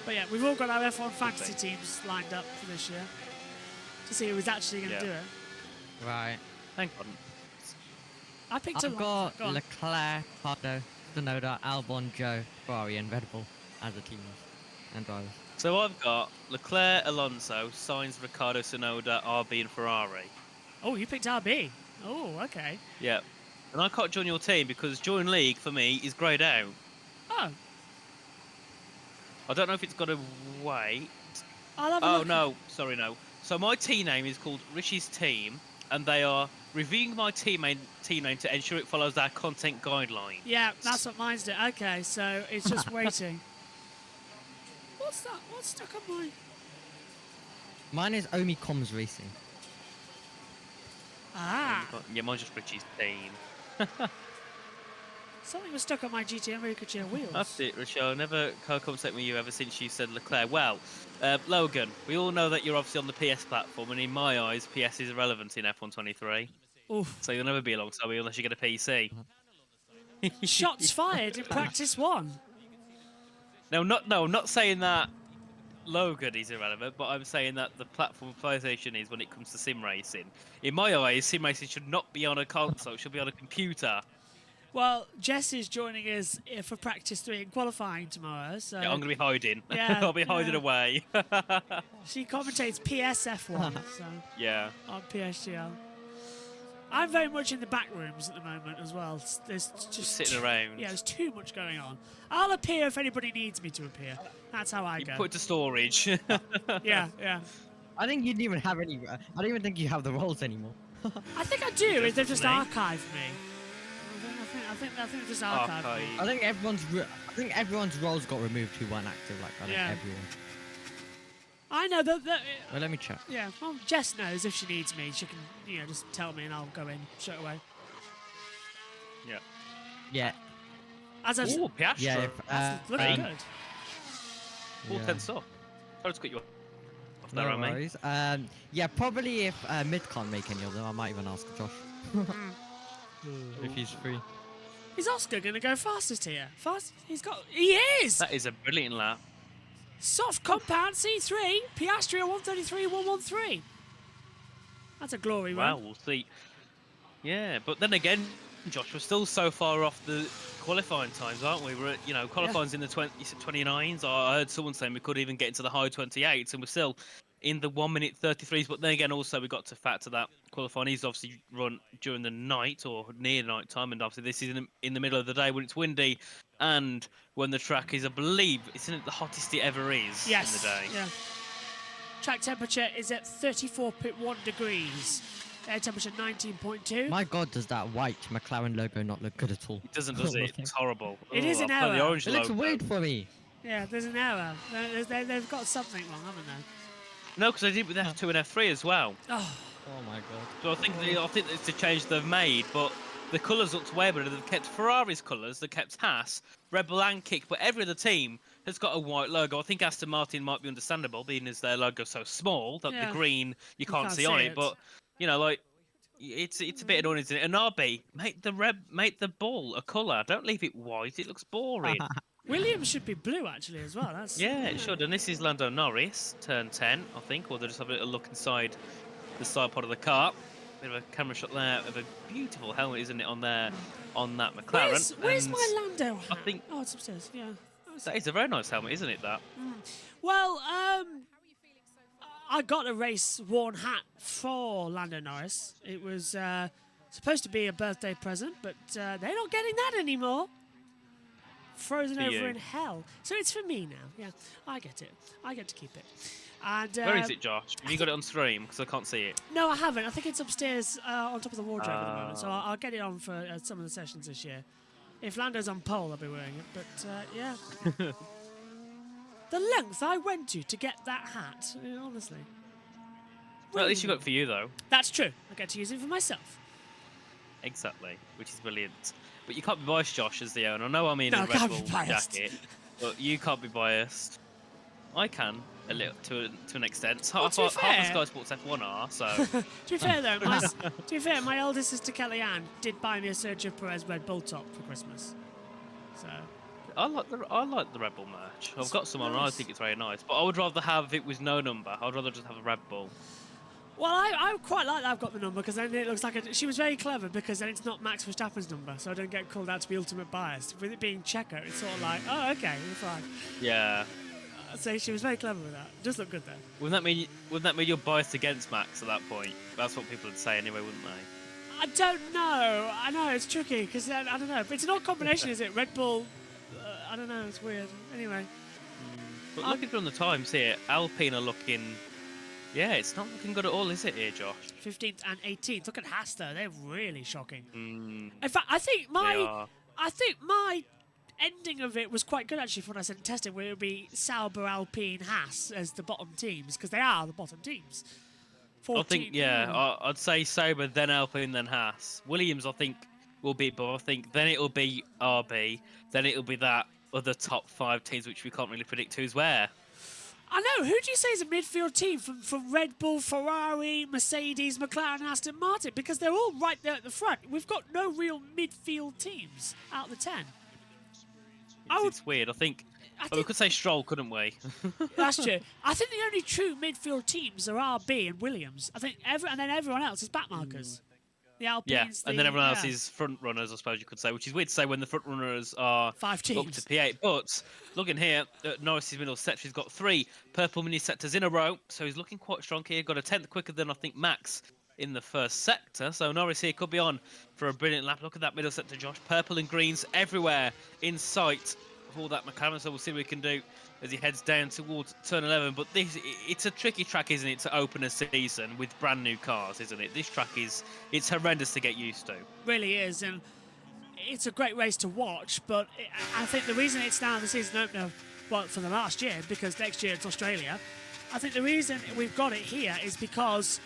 But yeah, we've all got our F1 fantasy teams lined up for this year to see who's actually going to do it. Right. Hang on. I picked I've got Go on. Leclerc, Pardo, Tsunoda, Albon, Joe, Ferrari, and Red Bull as the teams and drivers. So I've got Leclerc, Alonso, Sainz, Ricciardo, Tsunoda, RB, and Ferrari. Oh, you picked RB. Oh, okay. Yeah. And I can't join your team because join league for me is greyed out. Oh, I don't know if it's got to wait. I'll have a Oh, look. no. Sorry, no. So my team name is called Richie's Team, and they are reviewing my team name to ensure it follows our content guidelines. Yeah, that's what mine's doing. Okay, so it's just waiting. What's that? What's stuck on my... Mine is Omi Comms Racing. Ah, Yeah, mine's just Richie's team. something was stuck on my GTM Ricochet wheels. That's it, Rochelle. Never co-contact with you ever since you said Leclerc. Well, Logan, we all know that you're obviously on the PS platform, and in my eyes, PS is irrelevant in F123. Oof. So you'll never be alongside me unless you get a PC. Shots fired in practice 1. No, I'm not saying that Logan is irrelevant, but I'm saying that the platform PlayStation is when it comes to sim racing. In my eyes, sim racing should not be on a console; it should be on a computer. Well, Jess is joining us for practice 3 in qualifying tomorrow, so Yeah, I'm going to be hiding. Yeah, I'll be hiding yeah. away. she commentates PSF1 so Yeah. on PSGL. I'm very much in the back rooms at the moment as well. There's just Sitting around. Yeah, there's too much going on. I'll appear if anybody needs me to appear. That's how I You go. put it to storage. Yeah, yeah. I think you didn't even have any. I don't even think you have the roles anymore. I think I do. If they've just me. archived me. I think they've just archived me. Archive. I think everyone's roles got removed who weren't active. Like I think Yeah. everyone. I know that. Well, let me check. Yeah. Well, Jess knows if she needs me, she can just tell me and I'll go in straight away. Yeah. Yeah. As I've Ooh, Piastri. Yeah. that's looking right. good. All yeah. 10 stuff. Sorry to cut you off No there, mate. worries. Yeah, probably if Mid can't make any of them, I might even ask Josh if he's free. Is Oscar going to go fastest here? He is! That is a brilliant lap. Soft compound C3, Piastri at 133.113. That's a glory Wow, run. we'll see. Yeah, but then again, Josh, we're still so far off the qualifying times, aren't we? We're at, qualifying's in the 29s. I heard someone saying we could even get into the high 28s, and we're still in the 1 minute 33s. But then again, also we got to factor that qualifying is obviously run during the night or near night time, and obviously this is in the middle of the day when it's windy and when the track is, I believe, isn't it the hottest it ever is Yes. in the day? Yeah. Track temperature is at 34.1 degrees. Air temperature 19.2. My God, does that white McLaren logo not look good at all? It doesn't, does it? It's horrible. It is an I prefer the error. orange It looks logo. weird for me. Yeah, there's an error. They've got something wrong, haven't they? No, because they did it with F2 and F3 as well. Oh, Oh my God. So I think it's a change they've made, but the colours looked way better. They've kept Ferrari's colours, they've kept Haas, Red Bull and Kick, but every other team has got a white logo. I think Aston Martin might be understandable, being as their logo's so small that Yeah. the green you can't see on it. But it's a bit annoying, isn't it? And RB, make the ball a colour. Don't leave it white. It looks boring. Williams should be blue actually as well. That's Yeah, it should. And this is Lando Norris, turn 10, I think. Or they'll just have a little look inside the side pod of the car. Bit of a camera shot there of a beautiful helmet, isn't it, on there, on that McLaren. Where's And my Lando hat? I think Oh, it's upstairs. Yeah. that is a very nice helmet, isn't it, that? Well, I got a race-worn hat for Lando Norris. It was supposed to be a birthday present, but they're not getting that anymore. Frozen For over you. in hell. So it's for me now. Yeah, I get it. I get to keep it. And Where is it, Josh? Have you got it on stream? Because I can't see it. No, I haven't. I think it's upstairs on top of the wardrobe at the moment. So I'll get it on for some of the sessions this year. If Lando's on pole, I'll be wearing it. But yeah. The length I went to get that hat, honestly. Well, at least you got it for you, though. That's true. I get to use it for myself. Exactly, which is brilliant. But you can't be biased, Josh, as the owner. I know I'm in No, I a Red can't be Bull biased. jacket, but you can't be biased. I can, a little to an extent. Well, Half to be of fair- Sky Sports F1 are, so... To be fair, though, my eldest sister Kellyanne did buy me a Sergio Perez Red Bull top for Christmas. So I like the Red Bull merch. I've got some on, and I nice. think it's very nice. But I would rather have it with no number. I'd rather just have a Red Bull. well, I quite like that I've got the number because then it looks like she was very clever because then it's not Max Verstappen's number, so I don't get called out to be ultimate biased. With it being Checo, it's sort of like, oh, okay, you're fine. Yeah. So she was very clever with that. Just looked good though. Wouldn't that mean you're biased against Max at that point? That's what people would say anyway, wouldn't they? I don't know. I know it's tricky because I don't know. But it's an odd combination, is it? Red Bull. I don't know. It's weird. Anyway. But looking through on the times here, Alpine are looking. Yeah, it's not looking good at all, is it, here, Josh? 15th and 18th. Look at Haas though. They're really shocking. Mm, In fact, I think they are. my ending of it was quite good actually for when I said testing, where it would be Sauber, Alpine, Haas as the bottom teams because they are the bottom teams I think, I'd say Sauber, then Alpine, then Haas. Williams, I think, will be above. I think then it'll be RB, then it'll be that other top 5 teams, which we can't really predict who's where. I know. Who do you say is a midfield team from Red Bull, Ferrari, Mercedes, McLaren, and Aston Martin? Because they're all right there at the front. We've got no real midfield teams out of the 10. It's weird. I think we could say Stroll, couldn't we? That's true. I think the only true midfield teams are RB and Williams. I think and then everyone else is backmarkers. The Alpines, and then everyone else is front runners, I suppose you could say, which is weird to say when the front runners are 5 teams up to P8. But looking here at Norris's middle sector, he's got 3 purple mini sectors in a row, so he's looking quite strong here. Got a 10th quicker than I think Max in the first sector, so Norris here could be on for a brilliant lap. Look at that middle sector, Josh. Purple and greens everywhere in sight for that McLaren, so we'll see what we can do as he heads down towards turn 11. But it's a tricky track, isn't it, to open a season with brand new cars, isn't it? This track it's horrendous to get used to. Really is, and it's a great race to watch, but I think the reason it's now the season opener, well, for the last year, because next year it's Australia, I think the reason we've got it here is because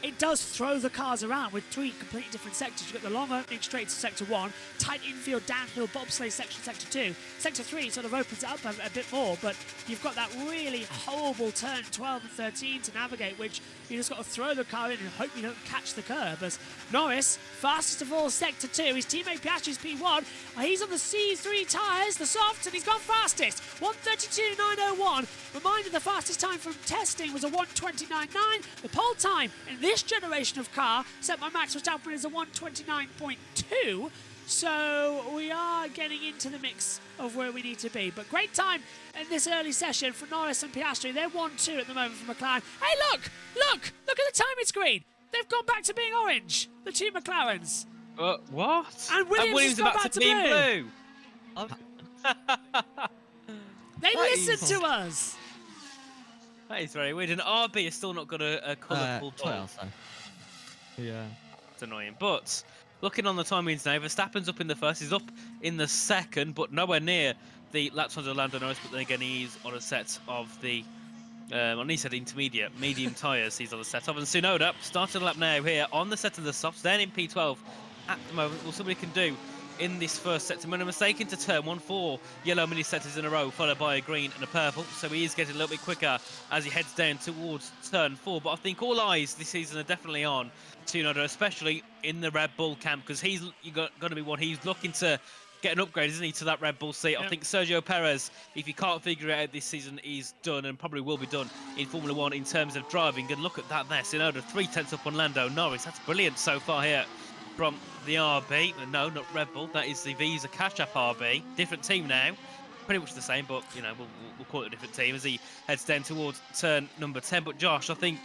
it does throw the cars around with 3 completely different sectors. You've got the long opening straight to Sector 1, tight infield downhill bobsleigh section, Sector 2. Sector 3 sort of opens it up a bit more, but you've got that really horrible turn 12 and 13 to navigate, which you just got to throw the car in and hope you don't catch the curb. As Norris, fastest of all Sector 2, his teammate Piastri's P1, he's on the C3 tyres, the softs, and he's gone fastest. 1:32.901. Reminder, the fastest time from testing was a 1:29.9. The pole time in this generation of car set by Max Verstappen is a 1:29.2. So we are getting into the mix of where we need to be. But great time in this early session for Norris and Piastri. They're 1-2 at the moment for McLaren. Hey, look at the timing screen. They've gone back to being orange, the 2 McLarens. What? And Williams has gone back to blue. They listened to us. That is very weird. And RB has still not got a colourful ball. Yeah. It's annoying. But looking on the timings now, Verstappen's up in the first, he's up in the second, but nowhere near the laps under Lando Norris. But then again, he's on a set of the, he said intermediate, medium tyres he's on the set of. And Tsunoda starting a lap now here on the set of the softs, then in P12 at the moment. We'll see what he can do in this first sector. When a mistake into turn 1, 4 yellow mini sectors in a row, followed by a green and a purple. So he is getting a little bit quicker as he heads down towards turn 4. But I think all eyes this season are definitely on Tsunoda, especially in the Red Bull camp, because he's going to be one. He's looking to get an upgrade, isn't he, to that Red Bull seat? Yep. I think Sergio Perez, if he can't figure it out this season, he's done, and probably will be done in Formula 1 in terms of driving. And look at that there, Tsunoda 3/10 up on Lando Norris. That's brilliant so far here from the RB. No, not Red Bull. That is the Visa Cash App RB. Different team now. Pretty much the same, but, you know, we'll call it a different team as he heads down towards turn number 10. But, Josh, I think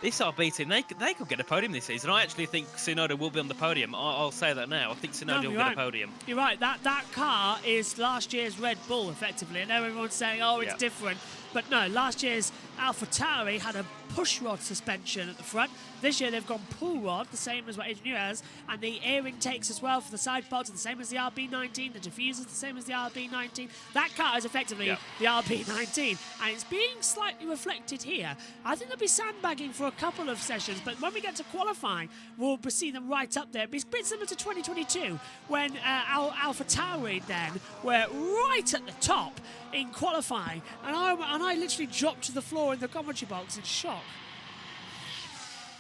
this RB team, they could get a podium this season. I actually think Tsunoda will be on the podium. I'll say that now. I think Tsunoda will get a podium. You're right. That car is last year's Red Bull, effectively. I know everyone's saying, oh, it's different. But no, last year's AlphaTauri had a push rod suspension at the front. This year they've gone pull rod, the same as what Adrian has, and the air intakes as well for the side pods are the same as the RB19, the diffuser's the same as the RB19. That car is effectively the RB19, and it's being slightly reflected here. I think they'll be sandbagging for a couple of sessions, but when we get to qualifying, we'll see them right up there. It's a bit similar to 2022, when AlphaTauri then were right at the top in qualifying, and I literally dropped to the floor in the commentary box in shock.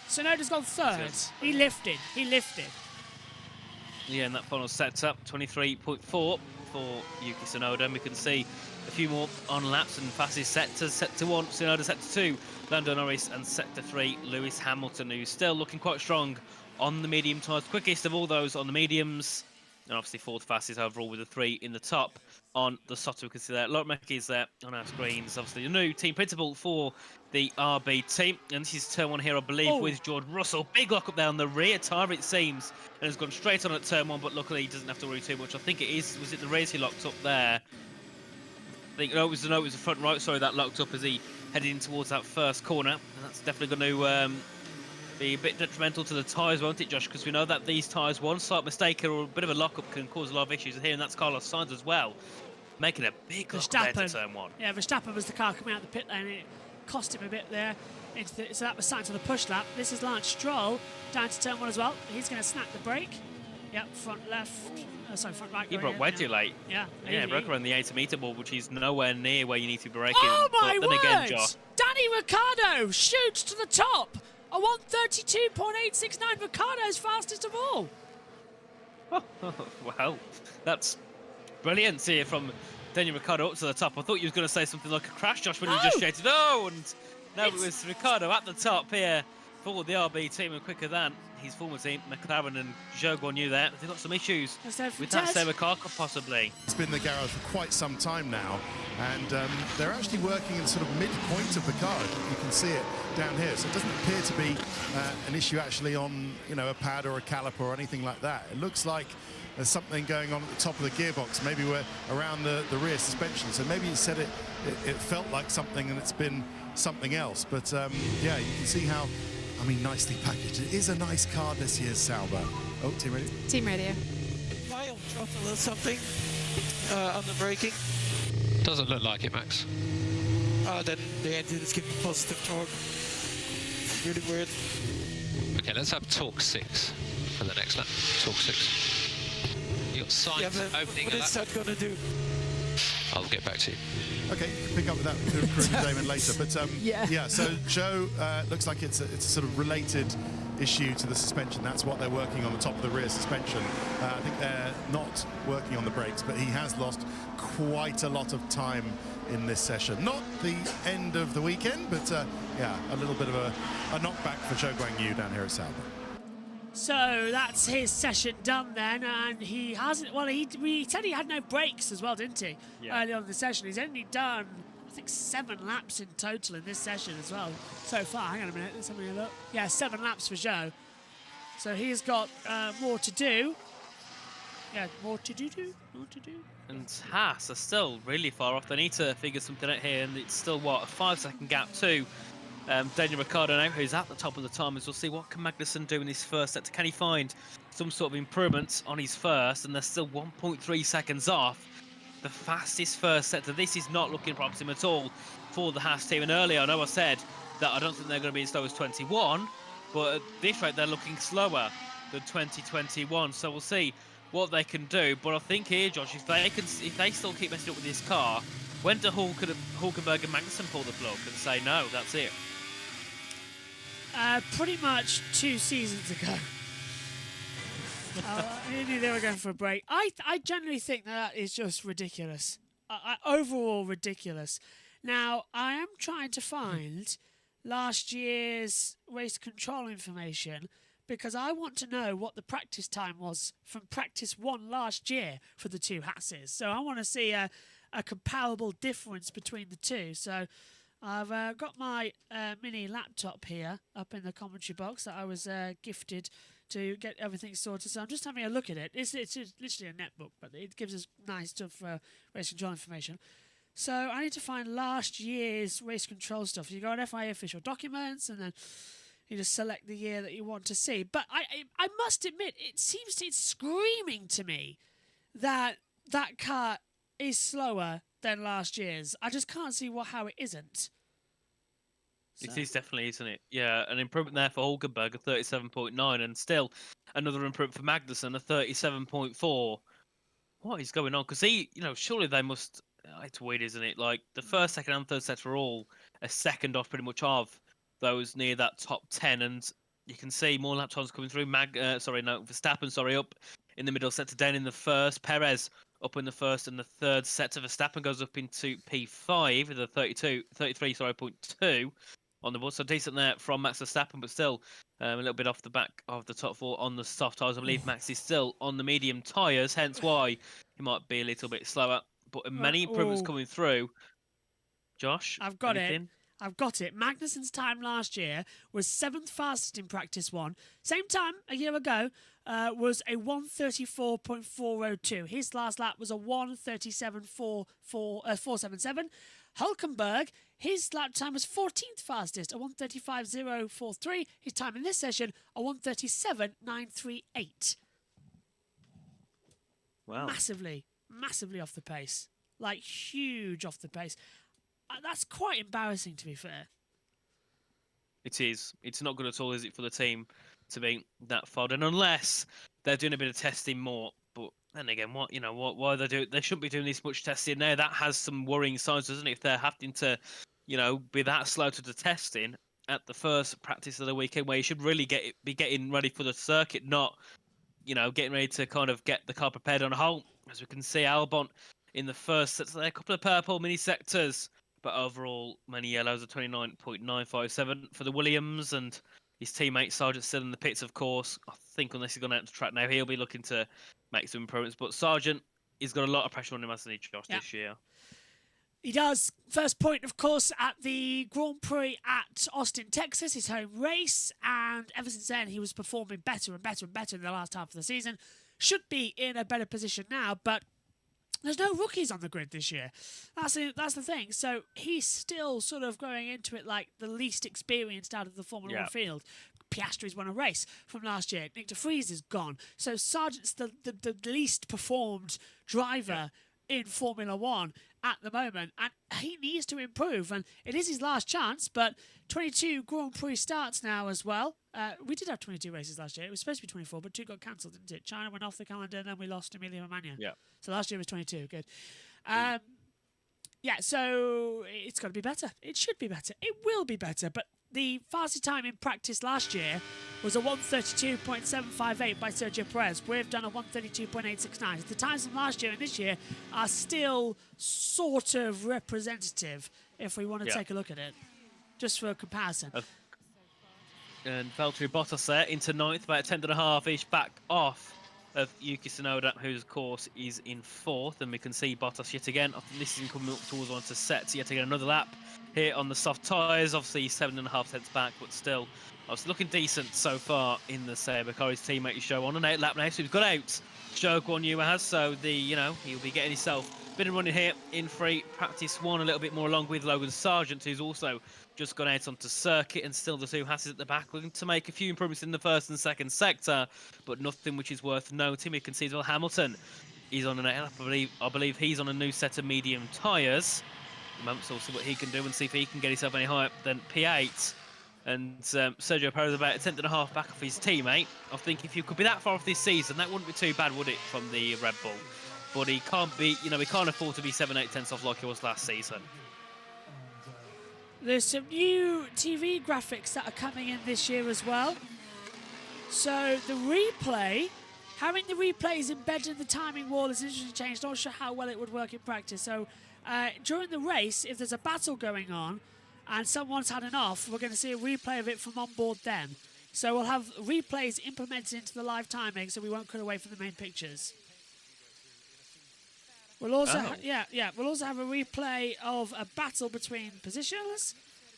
Tsunoda's gone third. He lifted. Yeah, and that final sets up 23.4 for Yuki Tsunoda, and we can see a few more on laps and fastest sectors. Sector 1, Tsunoda. Sector 2, Lando Norris, and Sector 3, Lewis Hamilton, who's still looking quite strong on the medium tyres. Quickest of all those on the mediums, and obviously 4th fastest overall with the 3 in the top on the soft. We can see that. Lot Mecca is there on our screens. Obviously, a new team principal for the RB team. And this is turn 1 here, I believe, with George Russell. Big lock up there on the rear tyre, it seems, and has gone straight on at turn 1, but luckily he doesn't have to worry too much. I think it is, was it the rears he locked up there? I think, no, it was the front right, sorry, that locked up as he headed in towards that first corner. And that's definitely going to be a bit detrimental to the tyres, won't it, Josh? Because we know that these tyres, one slight mistake or a bit of a lock-up can cause a lot of issues here, and that's Carlos Sainz as well, making a big lock there to turn 1. Yeah, Verstappen was the car coming out of the pit lane. cost him a bit there. So that was starting to the push lap. This is Lance Stroll down to turn 1 as well. He's going to snap the brake. Yep, front left. Front right. He broke way too late. Yeah. Yeah, broke around the 80-meter ball, which is nowhere near where you need to be braking. Oh my but then word! again, Josh, Danny Ricciardo shoots to the top. A 132.869. Ricciardo's fastest of all. well, that's brilliant. See it from Daniel Ricciardo up to the top. I thought you was going to say something like a crash, Josh, when you just shouted, "Oh!" And no, it was Ricciardo at the top here for the RB team, and quicker than his former team, McLaren and Zhou Guanyu there. They've got some issues with that Sarah Karka possibly. It's been the garage for quite some time now, and they're actually working in sort of midpoint of the car. You can see it down here, so it doesn't appear to be an issue actually on, you know, a pad or a caliper or anything like that. It looks like there's something going on at the top of the gearbox. Maybe we're around the rear suspension, so maybe you said it felt like something and it's been something else. But yeah, you can see how, I mean, nicely packaged. It is a nice car this year's Sauber. Oh, team radio. Team radio. Mild throttle or something on the braking. Doesn't look like it, Max. Then the engine is giving positive torque. Really weird. Okay, let's have torque 6 for the next lap. Torque 6. You got signs opening. What is that going to do? I'll get back to you. Okay, you can pick up with that with Damon later. But yeah, so Joe, looks like it's a sort of related issue to the suspension. That's what they're working on the top of the rear suspension. I think they're not working on the brakes, but he has lost quite a lot of time in this session. Not the end of the weekend, but yeah, a little bit of a knockback for Zhou Guanyu down here at Sauber. So that's his session done then, and he hasn't. Well, he said he had no brakes as well, didn't he? Yeah. Early on in the session, he's only done, I think, 7 laps in total in this session as well so far. Hang on a minute, let's have a look. Yeah, 7 laps for Zhou. So he's got more to do. Yeah, more to do. And Haas are still really far off. They need to figure something out here, and it's still, what, a 5-second gap too. Daniel Ricciardo now, who's at the top of the timers. We'll see what can Magnussen do in his first sector. Can he find some sort of improvements on his first? And they're still 1.3 seconds off the fastest first sector. This is not looking promising at all for the Haas team. And earlier, I know I said that I don't think they're going to be as slow as 21, but at this rate, they're looking slower than 2021. So we'll see what they can do. But I think here, Josh, if they still keep messing up with this car, when do Hulkenberg and Magnussen pull the plug and say no, that's it? Pretty much 2 seasons ago. I knew they were going for a break. I generally think that is just ridiculous. Overall ridiculous. Now, I am trying to find last year's race control information because I want to know what the practice time was from practice 1 last year for the 2 Hasses. So I want to see a comparable difference between the two. So I've got my mini laptop here up in the commentary box that I was gifted to get everything sorted. So I'm just having a look at it. It's literally a netbook, but it gives us nice stuff race control information. So I need to find last year's race control stuff. You go on FIA official documents, and then you just select the year that you want to see. But I must admit, it's screaming to me that car is slower than last year's. I just can't see how it isn't. So. It is definitely, isn't it? Yeah, an improvement there for Hulkenberg, a 37.9, and still another improvement for Magnussen, a 37.4. What is going on? Because surely they must. It's weird, isn't it? Like the first, second, and third set are all a second off, pretty much of those near that top 10, and you can see more lap times coming through. Verstappen, up in the middle sector, down in the first. Perez up in the first and the third sector. Verstappen goes up into P5 with a 33.2 on the board. So decent there from Max Verstappen, but still a little bit off the back of the top 4 on the soft tyres. I believe Max is still on the medium tyres, hence why he might be a little bit slower. But many improvements coming through. Josh, I've got it. Magnussen's time last year was 7th fastest in practice 1. Same time a year ago was a 1:34.402. His last lap was a 1:37.477. Hulkenberg, his lap time was 14th fastest, a 1:35.043. His time in this session, a 1:37.938. Wow. Massively off the pace. Like, huge off the pace. That's quite embarrassing, to be fair. It is. It's not good at all, is it, for the team to be that far? And unless they're doing a bit of testing more. But then again, why they do? They shouldn't be doing this much testing now. That has some worrying signs, doesn't it? If they're having to, be that slow to the testing at the first practice of the weekend, where you should really be getting ready for the circuit, not, getting ready to kind of get the car prepared on a whole. As we can see, Albon in the first set, so there are a couple of purple mini sectors, but overall many yellows are 29.957 for the Williams, and his teammate Sargent still in the pits, of course. I think unless he's gone out to track now, he'll be looking to make some improvements. But Sargent, he's got a lot of pressure on him, hasn't he, Josh, this year? He does. First point, of course, at the Grand Prix at Austin, Texas, his home race. And ever since then, he was performing better and better and better in the last half of the season. Should be in a better position now, but there's no rookies on the grid this year. That's the thing. So he's still sort of going into it like the least experienced out of the Formula 1 field. Piastri's won a race from last year. Nick de Vries is gone. So Sargent's the least performed driver in Formula 1 at the moment, and he needs to improve, and it is his last chance. But 22 Grand Prix starts now as well. We did have 22 races last year. It was supposed to be 24, but 2 got cancelled, didn't it? China went off the calendar, and then we lost Emilia Romagna. Yeah. So last year was 22. Good. So it's got to be better. It should be better. It will be better. But the fastest time in practice last year was a 1:32.758 by Sergio Perez. We've done a 1:32.869. The times from last year and this year are still sort of representative if we want to take a look at it, just for a comparison. And Valtteri Bottas there into 9th, about 10.5-ish back off of Yuki Tsunoda, who, of course, is in 4th. And we can see Bottas yet again. I think this is coming up towards one to set yet again another lap here on the soft tyres. Obviously, 7.5 tenths back, but still, I was looking decent so far in the Sabre car. His teammate is Zhou on an 8 lap now, so he's got out. Zhou Guan Yu has, so he'll be getting himself a bit of running here in free practice 1 a little bit more, along with Logan Sargent, who's also just gone out onto circuit, and still the 2 Hasses at the back, looking to make a few improvements in the first and second sector, but nothing which is worth noting. We can see as well Hamilton, he's on an 8 lap. I believe he's on a new set of medium tyres. So we'll see what he can do and see if he can get himself any higher than P8. And Sergio Perez about a 10.5 back off his teammate. I think if you could be that far off this season, that wouldn't be too bad, would it, from the Red Bull? But he can't be, he can't afford to be 7-8 tenths off like he was last season. There's some new TV graphics that are coming in this year as well. So the replay, having the replays embedded in the timing wall is an interesting change. Not sure how well it would work in practice. So during the race, if there's a battle going on and someone's had enough, we're going to see a replay of it from on board then. So we'll have replays implemented into the live timing, so we won't cut away from the main pictures. We'll also, we'll also have a replay of a battle between positions,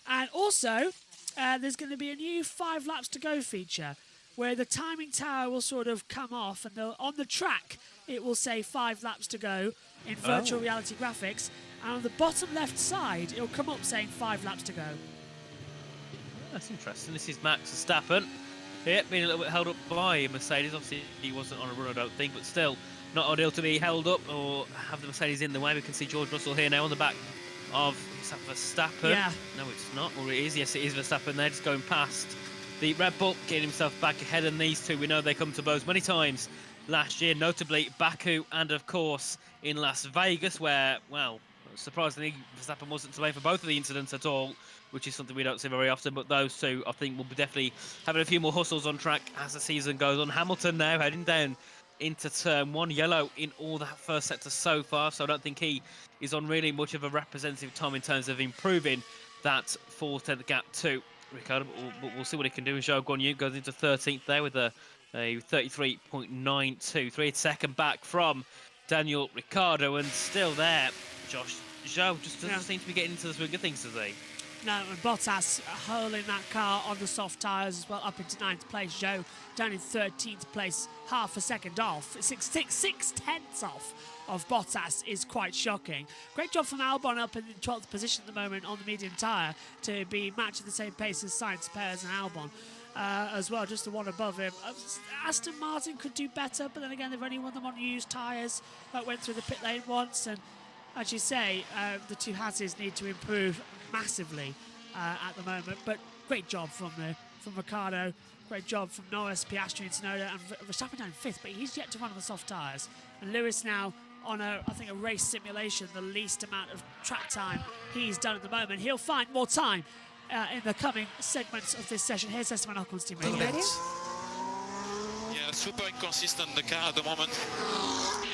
and also there's going to be a new 5 laps to go feature, where the timing tower will sort of come off, and on the track it will say 5 laps to go in virtual reality graphics, and on the bottom left side it'll come up saying 5 laps to go. That's interesting. This is Max Verstappen here, being a little bit held up by Mercedes. Obviously he wasn't on a run, I don't think, but still not ideal to be held up or have the Mercedes in the way. We can see George Russell here now on the back of Verstappen. Yeah. No, it's not. Or it is. Yes, it is Verstappen there, just going past the Red Bull, getting himself back ahead. And these two, we know they come to blows many times last year, notably Baku and, of course, in Las Vegas, where, well, surprisingly, Verstappen wasn't to blame for both of the incidents at all, which is something we don't see very often. But those two, I think, will be definitely having a few more hustles on track as the season goes on. Hamilton now heading down into turn 1, yellow in all that first sector so far, so I don't think he is on really much of a representative time in terms of improving that 4-10th gap to Ricciardo, but we'll see what he can do. And Zhou Guan Yu goes into 13th there with a 33.92, 3 second back from Daniel Ricciardo, and still there, Josh, Zhou just doesn't seem to be getting into the swing of things, does he? No, and Bottas hurling that car on the soft tyres as well, up into 9th place. Zhou down in 13th place, half a second off. 6 tenths off of Bottas is quite shocking. Great job from Albon up in the 12th position at the moment on the medium tyre to be matched at the same pace as Sainz, Perez and Albon as well, just the one above him. Aston Martin could do better, but then again, they've only won them on used tyres that went through the pit lane once, and as you say, the 2 Hasses need to improve massively at the moment, but great job from Ricciardo, great job from Norris, Piastri and Tsunoda, and Verstappen down in 5th, but he's yet to run on the soft tyres. And Lewis now on I think a race simulation, the least amount of track time he's done at the moment. He'll find more time in the coming segments of this session. Here's Esteban Ocon's team radio. Yeah, super inconsistent the car at the moment.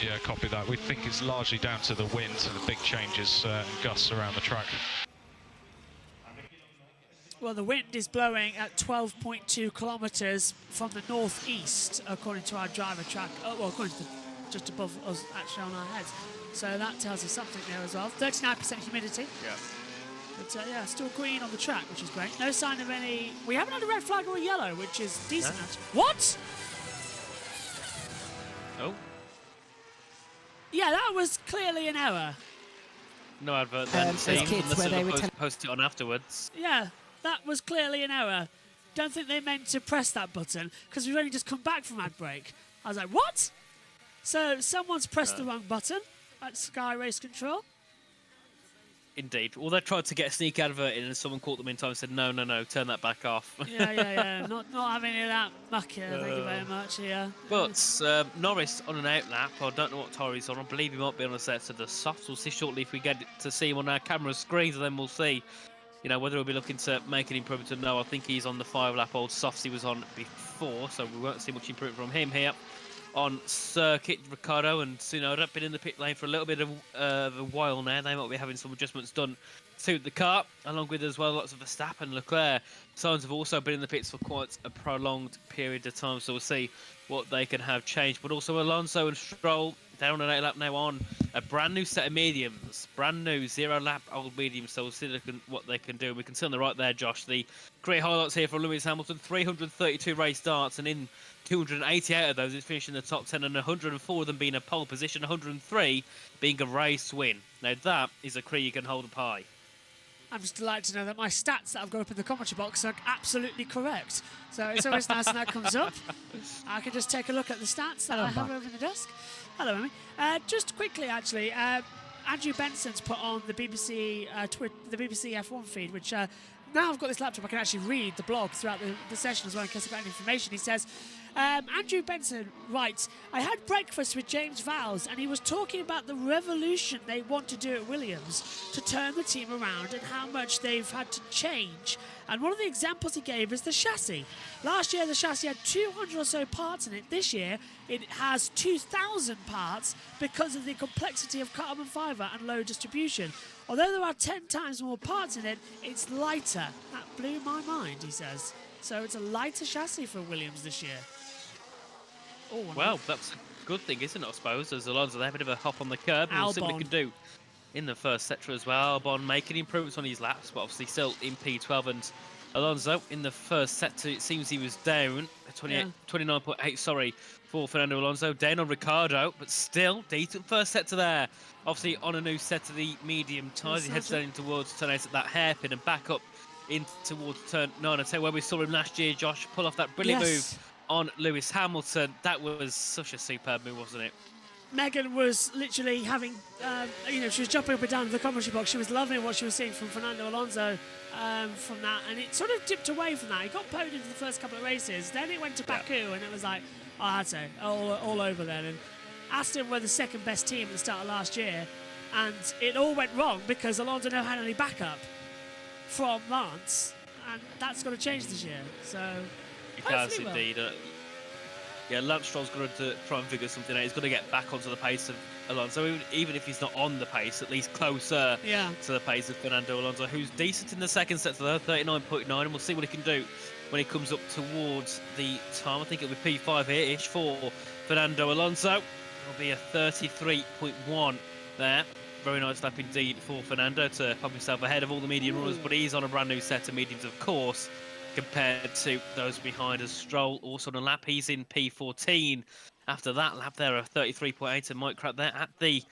Yeah, copy that. We think it's largely down to the wind and the big changes and gusts around the track. Well, the wind is blowing at 12.2 kilometres from the northeast, according to our driver track. Oh, well, according to just above us, actually on our heads. So that tells us something there as well. 39% humidity. Yeah. But yeah, still green on the track, which is great. No sign of any. We haven't had a red flag or a yellow, which is decent. No. What? Oh. Yeah, that was clearly an error. No advert then. as kids, where they were post it on afterwards. Yeah, that was clearly an error. Don't think they meant to press that button because we've only just come back from ad break. I was like, what? So someone's pressed the wrong button at Sky Race Control. Indeed. Well, they tried to get a sneak advert in and someone caught them in time and said, no, turn that back off. Yeah. Not having any of that muck here, thank you very much. Yeah. But Norris on an out lap. I don't know what tyre he's on. I believe he might be on a set of the softs. We'll see shortly if we get to see him on our camera screens, and then we'll see, whether we'll be looking to make an improvement or no. I think he's on the 5-lap old softs he was on before, so we won't see much improvement from him here. On circuit, Ricciardo and Tsunoda been in the pit lane for a little bit of a while now. They might be having some adjustments done to the car, along with as well lots of Verstappen and Leclerc. Sainz have also been in the pits for quite a prolonged period of time, so we'll see what they can have changed. But also Alonso and Stroll down on 8 lap now on a brand new set of mediums, brand new 0-lap old mediums. So we'll see what they can do. We can see on the right there, Josh, the great highlights here for Lewis Hamilton: 332 race starts, and in 288 of those he's finished in the top 10, and 104 of them being a pole position, 103 being a race win. Now that is a career you can hold up high. I'm just delighted to know that my stats that I've got up in the commentary box are absolutely correct. So it's always nice when that comes up. I can just take a look at the stats that I have over the desk. Hello, Amy. Just quickly, actually, Andrew Benson's put on the BBC the BBC F1 feed, which now I've got this laptop, I can actually read the blog throughout the session as well in case I've got any information. He says, Andrew Benson writes, I had breakfast with James Vowles and he was talking about the revolution they want to do at Williams to turn the team around and how much they've had to change. And one of the examples he gave is the chassis. Last year the chassis had 200 or so parts in it. This year it has 2,000 parts because of the complexity of carbon fibre and low distribution. Although there are 10 times more parts in it, it's lighter. That blew my mind, he says. So it's a lighter chassis for Williams this year. Oh, well, that's a good thing, isn't it, I suppose, as Alonso, they have a bit of a hop on the curb. We'll see what he can do in the first sector as well. Albon making improvements on his laps, but obviously still in P12. And Alonso in the first sector, it seems he was down 29.8, for Fernando Alonso. Down on Ricciardo, but still decent first sector there. Obviously on a new set of the medium tyres, he heads down towards turn 8 at that hairpin and back up in towards turn 9 and 10, where we saw him last year, Josh, pull off that brilliant move on Lewis Hamilton. That was such a superb move, wasn't it? Megan was literally having, she was jumping up and down in the commentary box. She was loving what she was seeing from Fernando Alonso from that, and it sort of dipped away from that. He got podium for the first couple of races, then it went to Baku, and it was like, I'd say, all over then. And Aston were the second best team at the start of last year, and it all went wrong because Alonso never had any backup from Lance, and that's got to change this year. So it does indeed. Lance Stroll's going to try and figure something out. He's going to get back onto the pace of Alonso, even if he's not on the pace, at least closer to the pace of Fernando Alonso, who's decent in the second set, though, 39.9, and we'll see what he can do when he comes up towards the time. I think it'll be P5 here-ish for Fernando Alonso. It'll be a 33.1 there. Very nice lap indeed for Fernando to pop himself ahead of all the medium runners, but he's on a brand new set of mediums, of course, compared to those behind us. Stroll also on a lap. He's in P14 after that lap there, a 33.8, and Mike Pratt there at the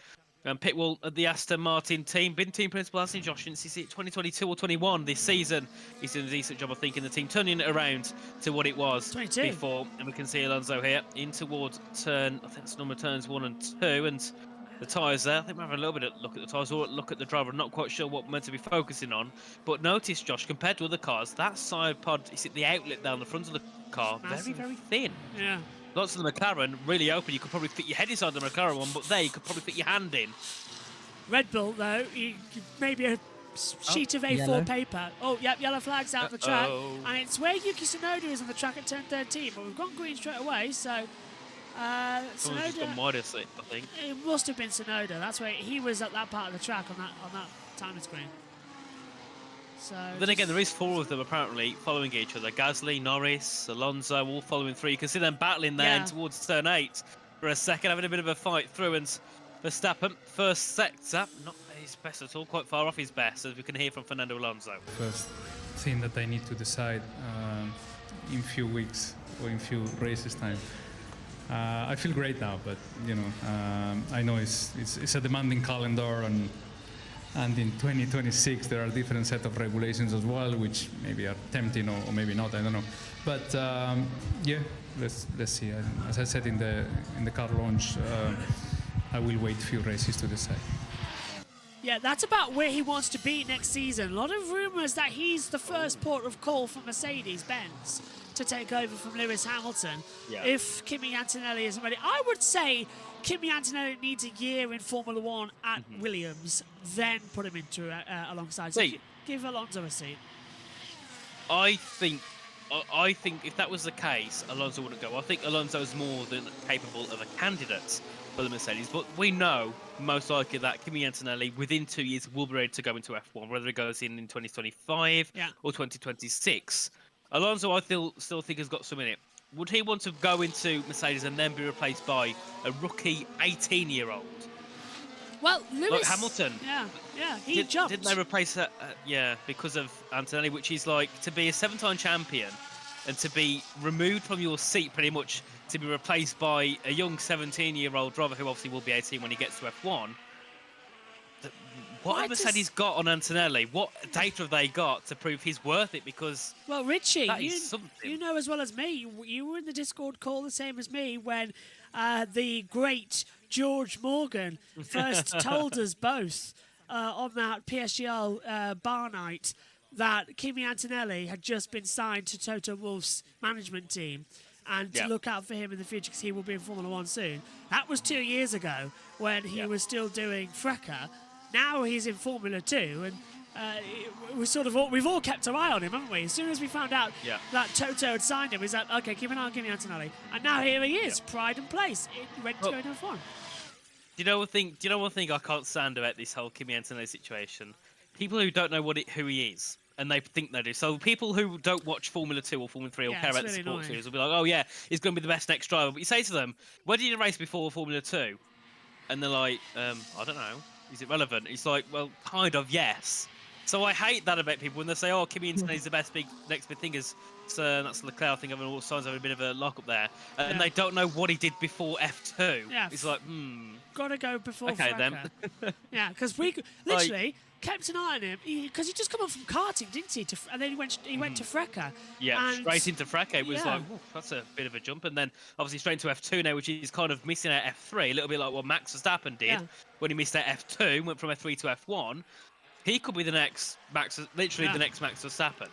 pit wall at the Aston Martin team. Been team principal, hasn't he, Josh, since he's 2022 or 21 this season. He's doing a decent job, I think, in the team, turning it around to what it was 22. Before. And we can see Alonso here in towards turn, I think it's number turns 1 and 2, and the tyres there. I think we're having a little bit of look at the tyres or look at the driver. I'm not quite sure what we're meant to be focusing on. But notice, Josh, compared to other cars, that side pod, is it the outlet down the front of the car, very, very thin. Yeah. Lots of the McLaren really open. You could probably fit your head inside the McLaren one, but there you could probably fit your hand in. Red Bull, though, maybe a sheet of A4 yellow. paper. Oh, yep, yellow flag's out the track. And it's where Yuki Tsunoda is on the track at turn 13, but we've gone green straight away, so... Someone's just gone wide, I think. It must have been Tsunoda. That's where he was at that part of the track on that timing screen. So Then again, there is 4 of them apparently following each other. Gasly, Norris, Alonso, all following 3. You can see them battling there towards turn 8 for a second, having a bit of a fight through. And Verstappen, first sector, not his best at all, quite far off his best, as we can hear from Fernando Alonso. First thing that I need to decide in few weeks or in few races time. I feel great now, but you know, I know it's a demanding calendar, and in 2026 there are different set of regulations as well, which maybe are tempting or maybe not. I don't know, but yeah, let's see. As I said in the car launch, I will wait a few races to decide. yeah, that's about where he wants to be next season. A lot of rumours that he's the first port of call for Mercedes-Benz to take over from Lewis Hamilton. Yeah. If Kimi Antonelli isn't ready, I would say Kimi Antonelli needs a year in Formula One at Williams, then put him into alongside. So give Alonso a seat. I think if that was the case, Alonso wouldn't go. I think Alonso's more than capable of a candidate for the Mercedes, but we know most likely that Kimi Antonelli within 2 years will be ready to go into F1, whether it goes in 2025 or 2026. Alonso, I still think has got some in it. Would he want to go into Mercedes and then be replaced by a rookie 18-year-old? Well, Lewis... Like Hamilton. Yeah, he jumped. Didn't they replace that? Because of Antonelli, which is like to be a 7-time champion and to be removed from your seat pretty much to be replaced by a young 17-year-old driver who obviously will be 18 when he gets to F1. What have Mercedes got on Antonelli? What data have they got to prove he's worth it? Because well, Richie, something. You know as well as me, you were in the Discord call the same as me when the great George Morgan first told us both on that PSGL bar night that Kimi Antonelli had just been signed to Toto Wolff's management team and to look out for him in the future because he will be in Formula One soon. That was 2 years ago when he was still doing FRECA. Now he's in Formula 2, and we've all kept an eye on him, haven't we? As soon as we found out that Toto had signed him, we said, okay, keep an eye on Kimi Antonelli. And now here he is, pride and place, ready to go to F1. Do you know one thing I can't stand about this whole Kimi Antonelli situation? People who don't know who he is, and they think they do. So people who don't watch Formula 2 or Formula 3 or care about the sports series will be like, oh yeah, he's going to be the best next driver. But you say to them, where did you race before Formula 2? And they're like, I don't know. Is it relevant? It's like, well, kind of, yes. So I hate that about people when they say, oh, Kimi Antonelli's the next big thing is that's Leclerc, I think, having all signs having a bit of a lock up there. And they don't know what he did before F2. Yeah. It's like, Gotta go before okay, FRECA. Then. Yeah, because we literally kept an eye on him because he just come up from karting, didn't he? And then he went to FRECA. Yeah, and straight into FRECA. It was like, that's a bit of a jump. And then obviously straight into F2 now, which is kind of missing out F3, a little bit like what Max Verstappen did when he missed out F2, went from F3 to F1. He could be the next Max, literally the next Max Verstappen.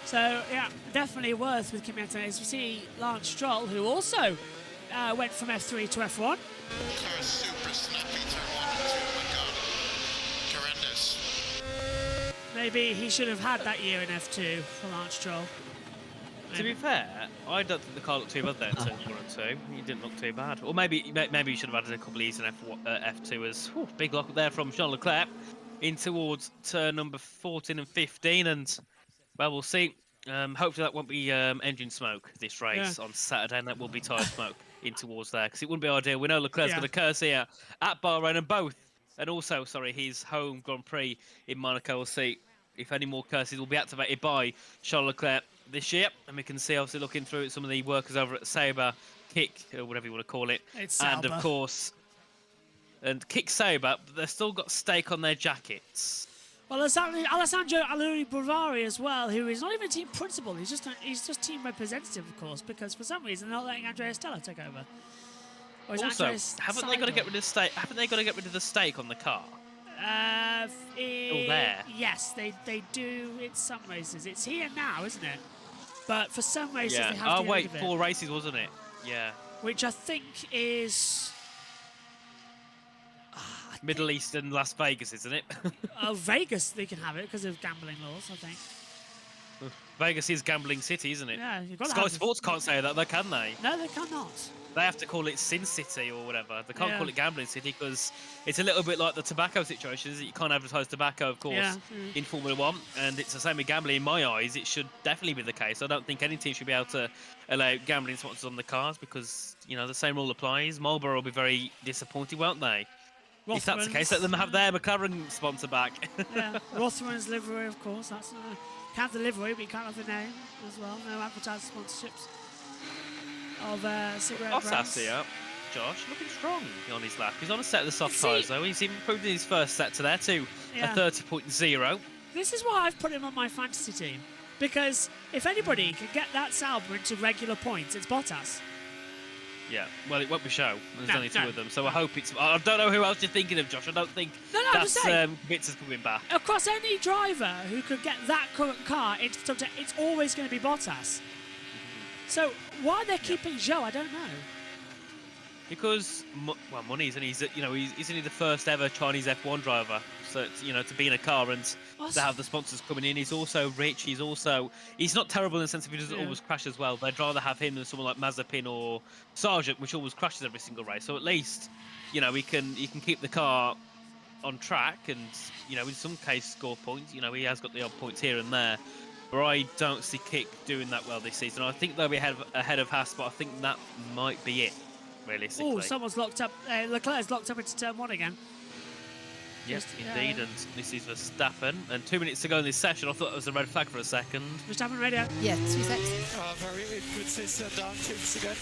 So, yeah, definitely worth with Kimi Antonelli. As we see Lance Stroll, who also went from F3 to F1. Super snappy turn 1 and 2, my God. Horrendous. Maybe he should have had that year in F2 for Lance Stroll. To be fair, I don't think the car looked too bad there in turn 1 and 2. He didn't look too bad. Or maybe he should have added a couple of years in F2 as big lock up there from Charles Leclerc in towards turn number 14 and 15. And, well, we'll see. Hopefully that won't be engine smoke this race on Saturday, and that will be tyre smoke in towards there, because it wouldn't be ideal. We know Leclerc's got a curse here at Bahrain, and also, his home Grand Prix in Monaco. We'll see if any more curses will be activated by Charles Leclerc this year. And we can see, obviously, looking through at some of the workers over at Sauber, Kick, or whatever you want to call it. And, of course, Kick Sauber, but they've still got stake on their jackets. Well, Alessandro Aluri Bravari as well, who is not even team principal. He's just team representative, of course, because for some reason they're not letting Andrea Stella take over. Or is it Also, actually a haven't they side got to get door? rid of the stake? Haven't they got to get rid of the stake on the car? Still there. Yes, they do in some races. It's here now, isn't it? But for some races Yeah. they have Oh to get rid wait, of it. 4 races, wasn't it? Yeah. Which I think is Middle East and Las Vegas, isn't it? Vegas. They can have it because of gambling laws, I think. Vegas is gambling city, isn't it? Yeah, you've got to Sky have Sports can't say that, though, can they? No, they cannot. They have to call it Sin City or whatever. They can't Yeah. call it Gambling City because it's a little bit like the tobacco situation, is that you can't advertise tobacco, of course, Yeah. in Formula One, and it's the same with gambling. In my eyes, it should definitely be the case. I don't think any team should be able to allow gambling sponsors on the cars because, you know, the same rule applies. Marlboro will be very disappointed, won't they? If that's the case, let them have their McLaren sponsor back. Yeah, Rothman's livery, of course. That's can't have the livery, but you can't have the name as well. No advertising sponsorships of cigarette Bottas brands. here, Josh, looking strong on his lap. He's on a set of the soft See- tyres, though. He's improved in his first set to there to Yeah. a 30.0. This is why I've put him on my fantasy team. Because if anybody can get that Sauber into regular points, it's Bottas. Yeah, well, it won't be show. There's No, only 2 no, of them, so I hope it's. I don't know who else you're thinking of, Josh. I don't think No, I'm just that's saying. Kubica's coming back. Across any driver who could get that current car into the top 10, it's always going to be Bottas. So why they're keeping Zhou, I don't know. Because, well, money, isn't he? Isn't he the first ever Chinese F1 driver? So, to be in a car and to have the sponsors coming in. He's also rich. He's not terrible in the sense of he doesn't always crash as well. They'd rather have him than someone like Mazepin or Sargent, which always crashes every single race. So at least, he can keep the car on track and, in some case score points. He has got the odd points here and there. But I don't see Kick doing that well this season. I think they'll be ahead of Haas, but I think that might be it, realistically. Oh, someone's locked up. Leclerc's locked up into turn 1 again. Yes, indeed, and this is Verstappen. And 2 minutes to go in this session, I thought it was a red flag for a second. Verstappen radio. Yeah, 2 seconds. Very inconsistent down tips again.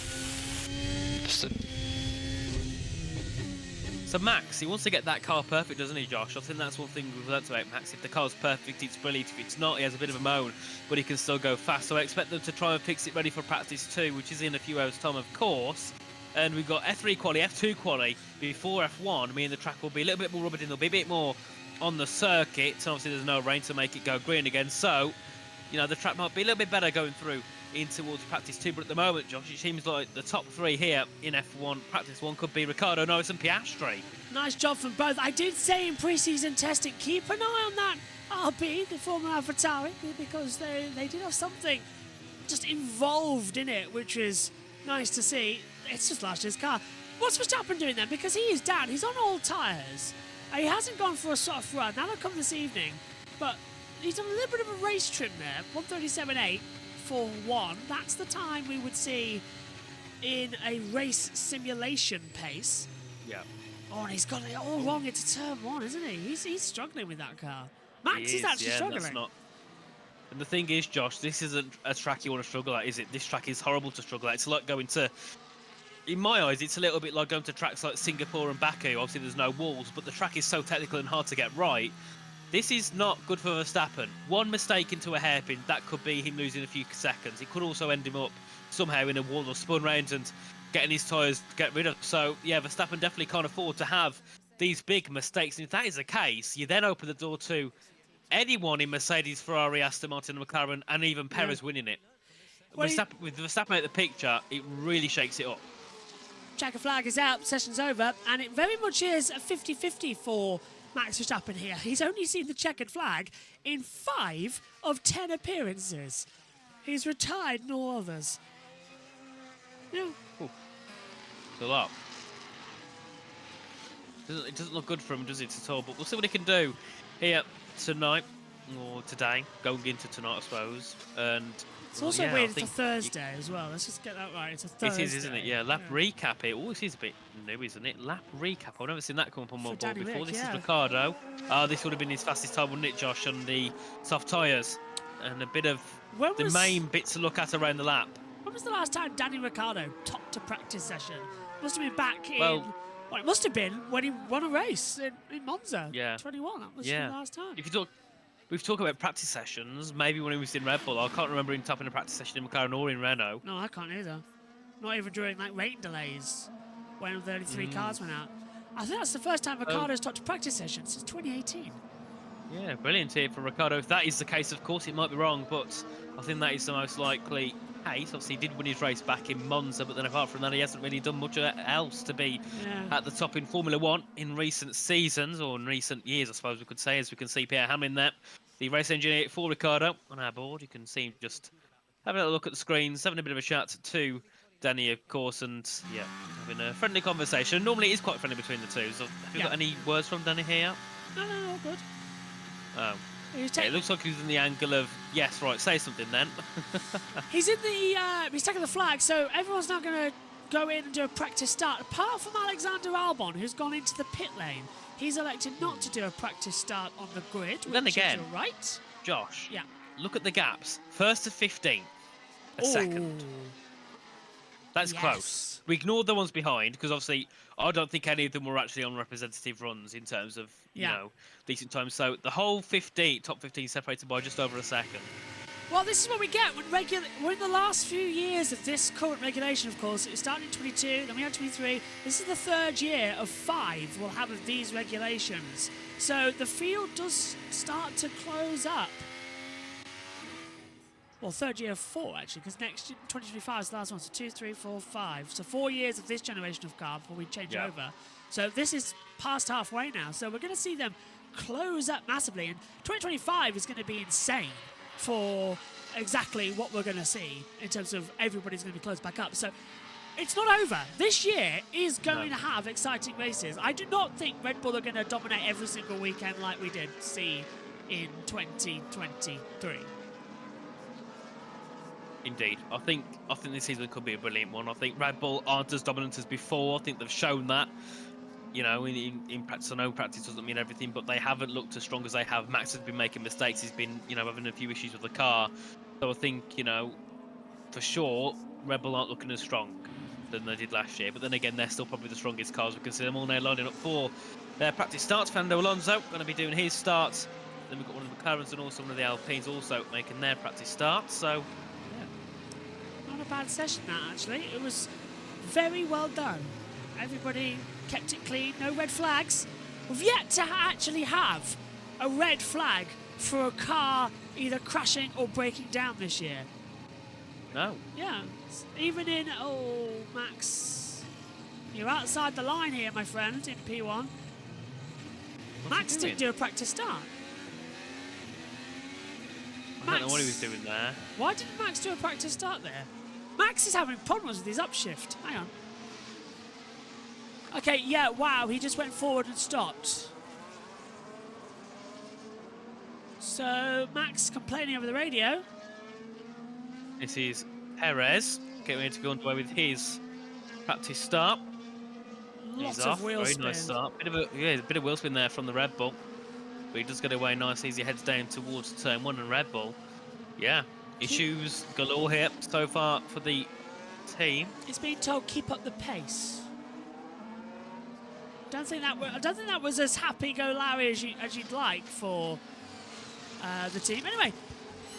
So Max, he wants to get that car perfect, doesn't he, Josh? I think that's one thing we've learnt about Max. If the car's perfect, it's brilliant. If it's not, he has a bit of a moan, but he can still go fast. So I expect them to try and fix it ready for practice 2, which is in a few hours' time, of course. And we've got F3 quali, F2 quali before F1. The track will be a little bit more rubbed in. There'll be a bit more on the circuit. And obviously, there's no rain to make it go green again. So, the track might be a little bit better going through in towards practice 2. But at the moment, Josh, it seems like the top 3 here in F1 practice 1 could be Ricciardo, Norris and Piastri. Nice job from both. I did say in pre-season testing, keep an eye on that RB, the former AlphaTauri, because they did have something just involved in it, which is nice to see. It's just last year's car. What's Verstappen doing then? Because he is down. He's on old tyres. He hasn't gone for a soft run. That'll come this evening. But he's done a little bit of a race trim there. 1:37.8 for 1. That's the time we would see in a race simulation pace. Yeah. Oh, and he's got it all wrong into turn 1, isn't he? He's struggling with that car. Max He is actually yeah, struggling. That's not... And the thing is, Josh, this isn't a track you want to struggle at, is it? This track is horrible to struggle at. It's like going to... In my eyes, it's a little bit like going to tracks like Singapore and Baku. Obviously, there's no walls, but the track is so technical and hard to get right. This is not good for Verstappen. One mistake into a hairpin, that could be him losing a few seconds. It could also end him up somehow in a wall or spun round and getting his tyres get rid of. So, yeah, Verstappen definitely can't afford to have these big mistakes. And if that is the case, you then open the door to anyone in Mercedes, Ferrari, Aston Martin, and McLaren, and even Perez winning it. Well, with Verstappen out the picture, it really shakes it up. Checker flag is out, session's over, and it very much is a 50-50 for Max Verstappen here. He's only seen the checkered flag in 5 of 10 appearances. He's retired no others. Yeah. It's a lot. It doesn't look good for him, does it, at all? But we'll see what he can do here tonight, or today, going into tonight, I suppose. And it's also weird, it's a Thursday as well. Let's just get that right. It's a Thursday. It is, isn't it? Yeah, lap recap here. Oh, this is a bit new, isn't it? Lap recap. I've never seen that come up on my board before. This is Ricciardo. This would have been his fastest time, wouldn't it, Josh, on the soft tyres? And a bit of the main bit to look at around the lap. When was the last time Danny Ricciardo topped a practice session? Must have been back in... Well, it must have been when he won a race in Monza. Yeah. 21. That was the last time. If you talk... We've talked about practice sessions, maybe when he was in Red Bull. I can't remember him topping a practice session in McLaren or in Renault. No, I can't either. Not even during, rain delays. when the only 3 cars went out. I think that's the first time Ricciardo's stopped a practice session since 2018. Yeah, brilliant here for Ricciardo. If that is the case, of course, it might be wrong, but I think that is the most likely case. Obviously, he did win his race back in Monza, but then apart from that, he hasn't really done much else to be at the top in Formula 1 in recent seasons, or in recent years, I suppose we could say, as we can see Pierre Hamlin there, the race engineer for Ricciardo on our board. You can see him just having a look at the screens, having a bit of a chat to Danny, of course, and yeah, having a friendly conversation. Normally, it is quite friendly between the two. So, have you got any words from Danny here? No, all good. Oh. Yeah, it looks like he's in the angle of, yes, right, say something then. He's in the, he's taking the flag, so everyone's now going to go in and do a practice start. Apart from Alexander Albon, who's gone into the pit lane, he's elected not to do a practice start on the grid. Then again, is right. Josh, yeah, look at the gaps. First to 15th, a second. That's close. We ignored the ones behind because obviously I don't think any of them were actually on representative runs in terms of you know decent times. So the whole top 15 separated by just over a second. Well, this is what we get when we're in the last few years of this current regulation. Of course, it started in 22, then we had 23. This is the 3rd year of 5 we'll have of these regulations. So the field does start to close up. Well, 3rd year of 4, actually, because next 2025 is the last one. So 2, 3, 4, 5. So 4 years of this generation of car before we change over. So this is past halfway now. So we're going to see them close up massively. And 2025 is going to be insane for exactly what we're going to see in terms of everybody's going to be closed back up. So it's not over. This year is going to have exciting races. I do not think Red Bull are going to dominate every single weekend like we did see in 2023. Indeed. I think this season could be a brilliant one. I think Red Bull aren't as dominant as before. I think they've shown that. You know, in practice, I know practice doesn't mean everything, but they haven't looked as strong as they have. Max has been making mistakes. He's been, you know, having a few issues with the car. So I think, you know, for sure, Red Bull aren't looking as strong than they did last year. But then again, they're still probably the strongest cars. We can see them all now lining up for their practice starts. Fernando Alonso going to be doing his starts. Then we've got one of the McLarens and also one of the Alpines also making their practice starts. So, not a bad session, that, actually. It was very well done. Everybody kept it clean, no red flags. We've yet to actually have a red flag for a car either crashing or breaking down this year. No. Yeah, even in, Max, you're outside the line here, my friend, in P1. Max didn't do a practice start. I don't know what he was doing there. Why didn't Max do a practice start there? Max is having problems with his upshift. Hang on. Okay, yeah, wow, he just went forward and stopped. So, Max complaining over the radio. This is Perez getting ready to go underway with his practice start. Lots He's of off. wheel Very spin. nice start. A bit of wheel spin there from the Red Bull. But he does get away nice, easy heads down towards turn 1 and Red Bull. Yeah, issues galore here so far for the team. It's being told keep up the pace. I don't think that was as happy-go-Larry as you'd like for the team. Anyway,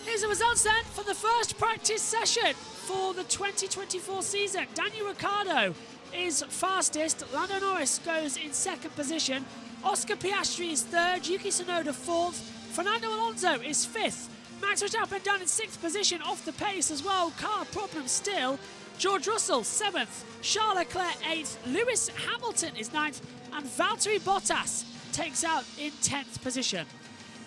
here's the results then for the first practice session for the 2024 season. Daniel Ricciardo is fastest. Lando Norris goes in 2nd position. Oscar Piastri is 3rd. Yuki Tsunoda 4th. Fernando Alonso is 5th. Max Verstappen down in 6th position, off the pace as well. Car problem still. George Russell 7th. Charles Leclerc 8th. Lewis Hamilton is 9th. And Valtteri Bottas takes out in 10th position.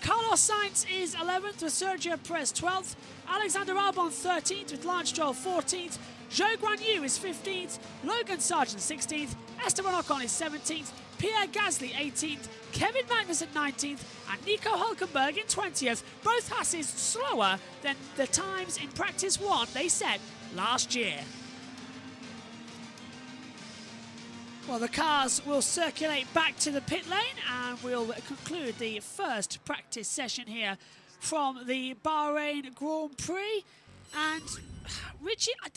Carlos Sainz is 11th with Sergio Perez 12th. Alexander Albon 13th with Lance Stroll 14th. Zhou Guanyu is 15th. Logan Sargent 16th. Esteban Ocon is 17th. Pierre Gasly 18th. Kevin Magnussen 19th. And Nico Hülkenberg in 20th. Both Hasses slower than the times in practice 1 they set last year. Well, the cars will circulate back to the pit lane and we'll conclude the first practice session here from the Bahrain Grand Prix. And Richie, I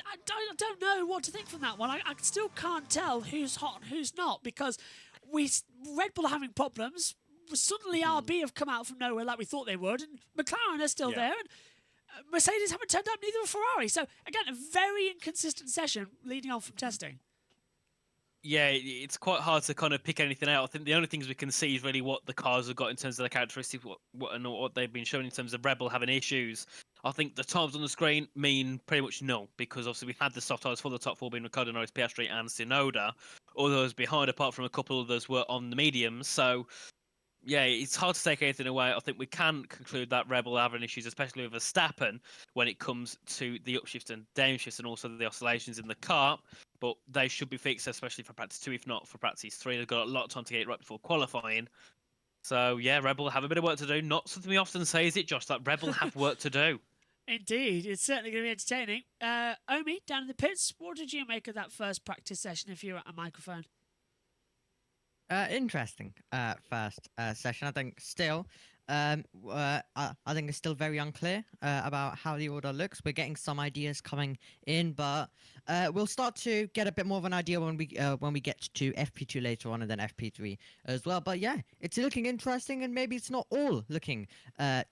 don't know what to think from that one. I still can't tell who's hot and who's not because Red Bull are having problems. Suddenly RB have come out from nowhere like we thought they would, and McLaren are still there, and Mercedes haven't turned up, neither have Ferrari. So again, a very inconsistent session leading on from testing. Yeah, it's quite hard to kind of pick anything out. I think the only things we can see is really what the cars have got in terms of the characteristics, what they've been showing in terms of Rebel having issues. I think the times on the screen mean pretty much nil, because obviously we had the soft tires for the top four being Ricardo, Norris, Piastri, and Tsunoda. All those behind, apart from a couple of those, were on the mediums. So yeah, it's hard to take anything away. I think we can conclude that Rebel are having issues, especially with Verstappen, when it comes to the upshift and downshift and also the oscillations in the car. But they should be fixed, especially for practice 2, if not for practice 3. They've got a lot of time to get it right before qualifying. So yeah, Rebel have a bit of work to do. Not something we often say, is it, Josh? That Rebel have work to do. Indeed, it's certainly going to be entertaining. Omi, down in the pits, what did you make of that first practice session if you were at a microphone? Interesting first session. I think still, I think it's still very unclear about how the order looks. We're getting some ideas coming in, but we'll start to get a bit more of an idea when we get to FP2 later on, and then FP3 as well. But yeah, it's looking interesting, and maybe it's not all looking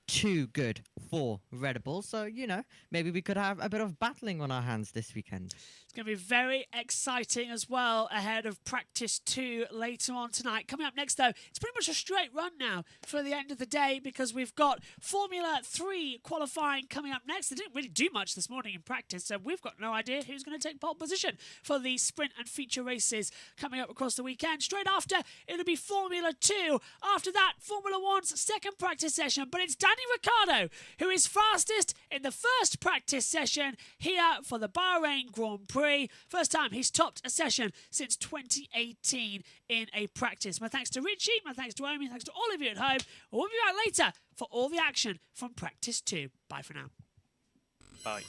too good for Red Bull. So you know, maybe we could have a bit of battling on our hands this weekend. It's going to be very exciting as well ahead of practice 2 later on tonight. Coming up next, though, it's pretty much a straight run now for the end of the day, because we've got Formula 3 qualifying coming up next. They didn't really do much this morning in practice, so we've got no idea who's going to take pole position for the sprint and feature races coming up across the weekend. Straight after, it'll be Formula 2. After that, Formula 1's second practice session, but it's Danny Ricciardo who is fastest in the first practice session here for the Bahrain Grand Prix. First time he's topped a session since 2018 in a practice. My thanks to Richie, my thanks to Omi, thanks to all of you at home. We'll be back later for all the action from practice 2. Bye for now. Bye.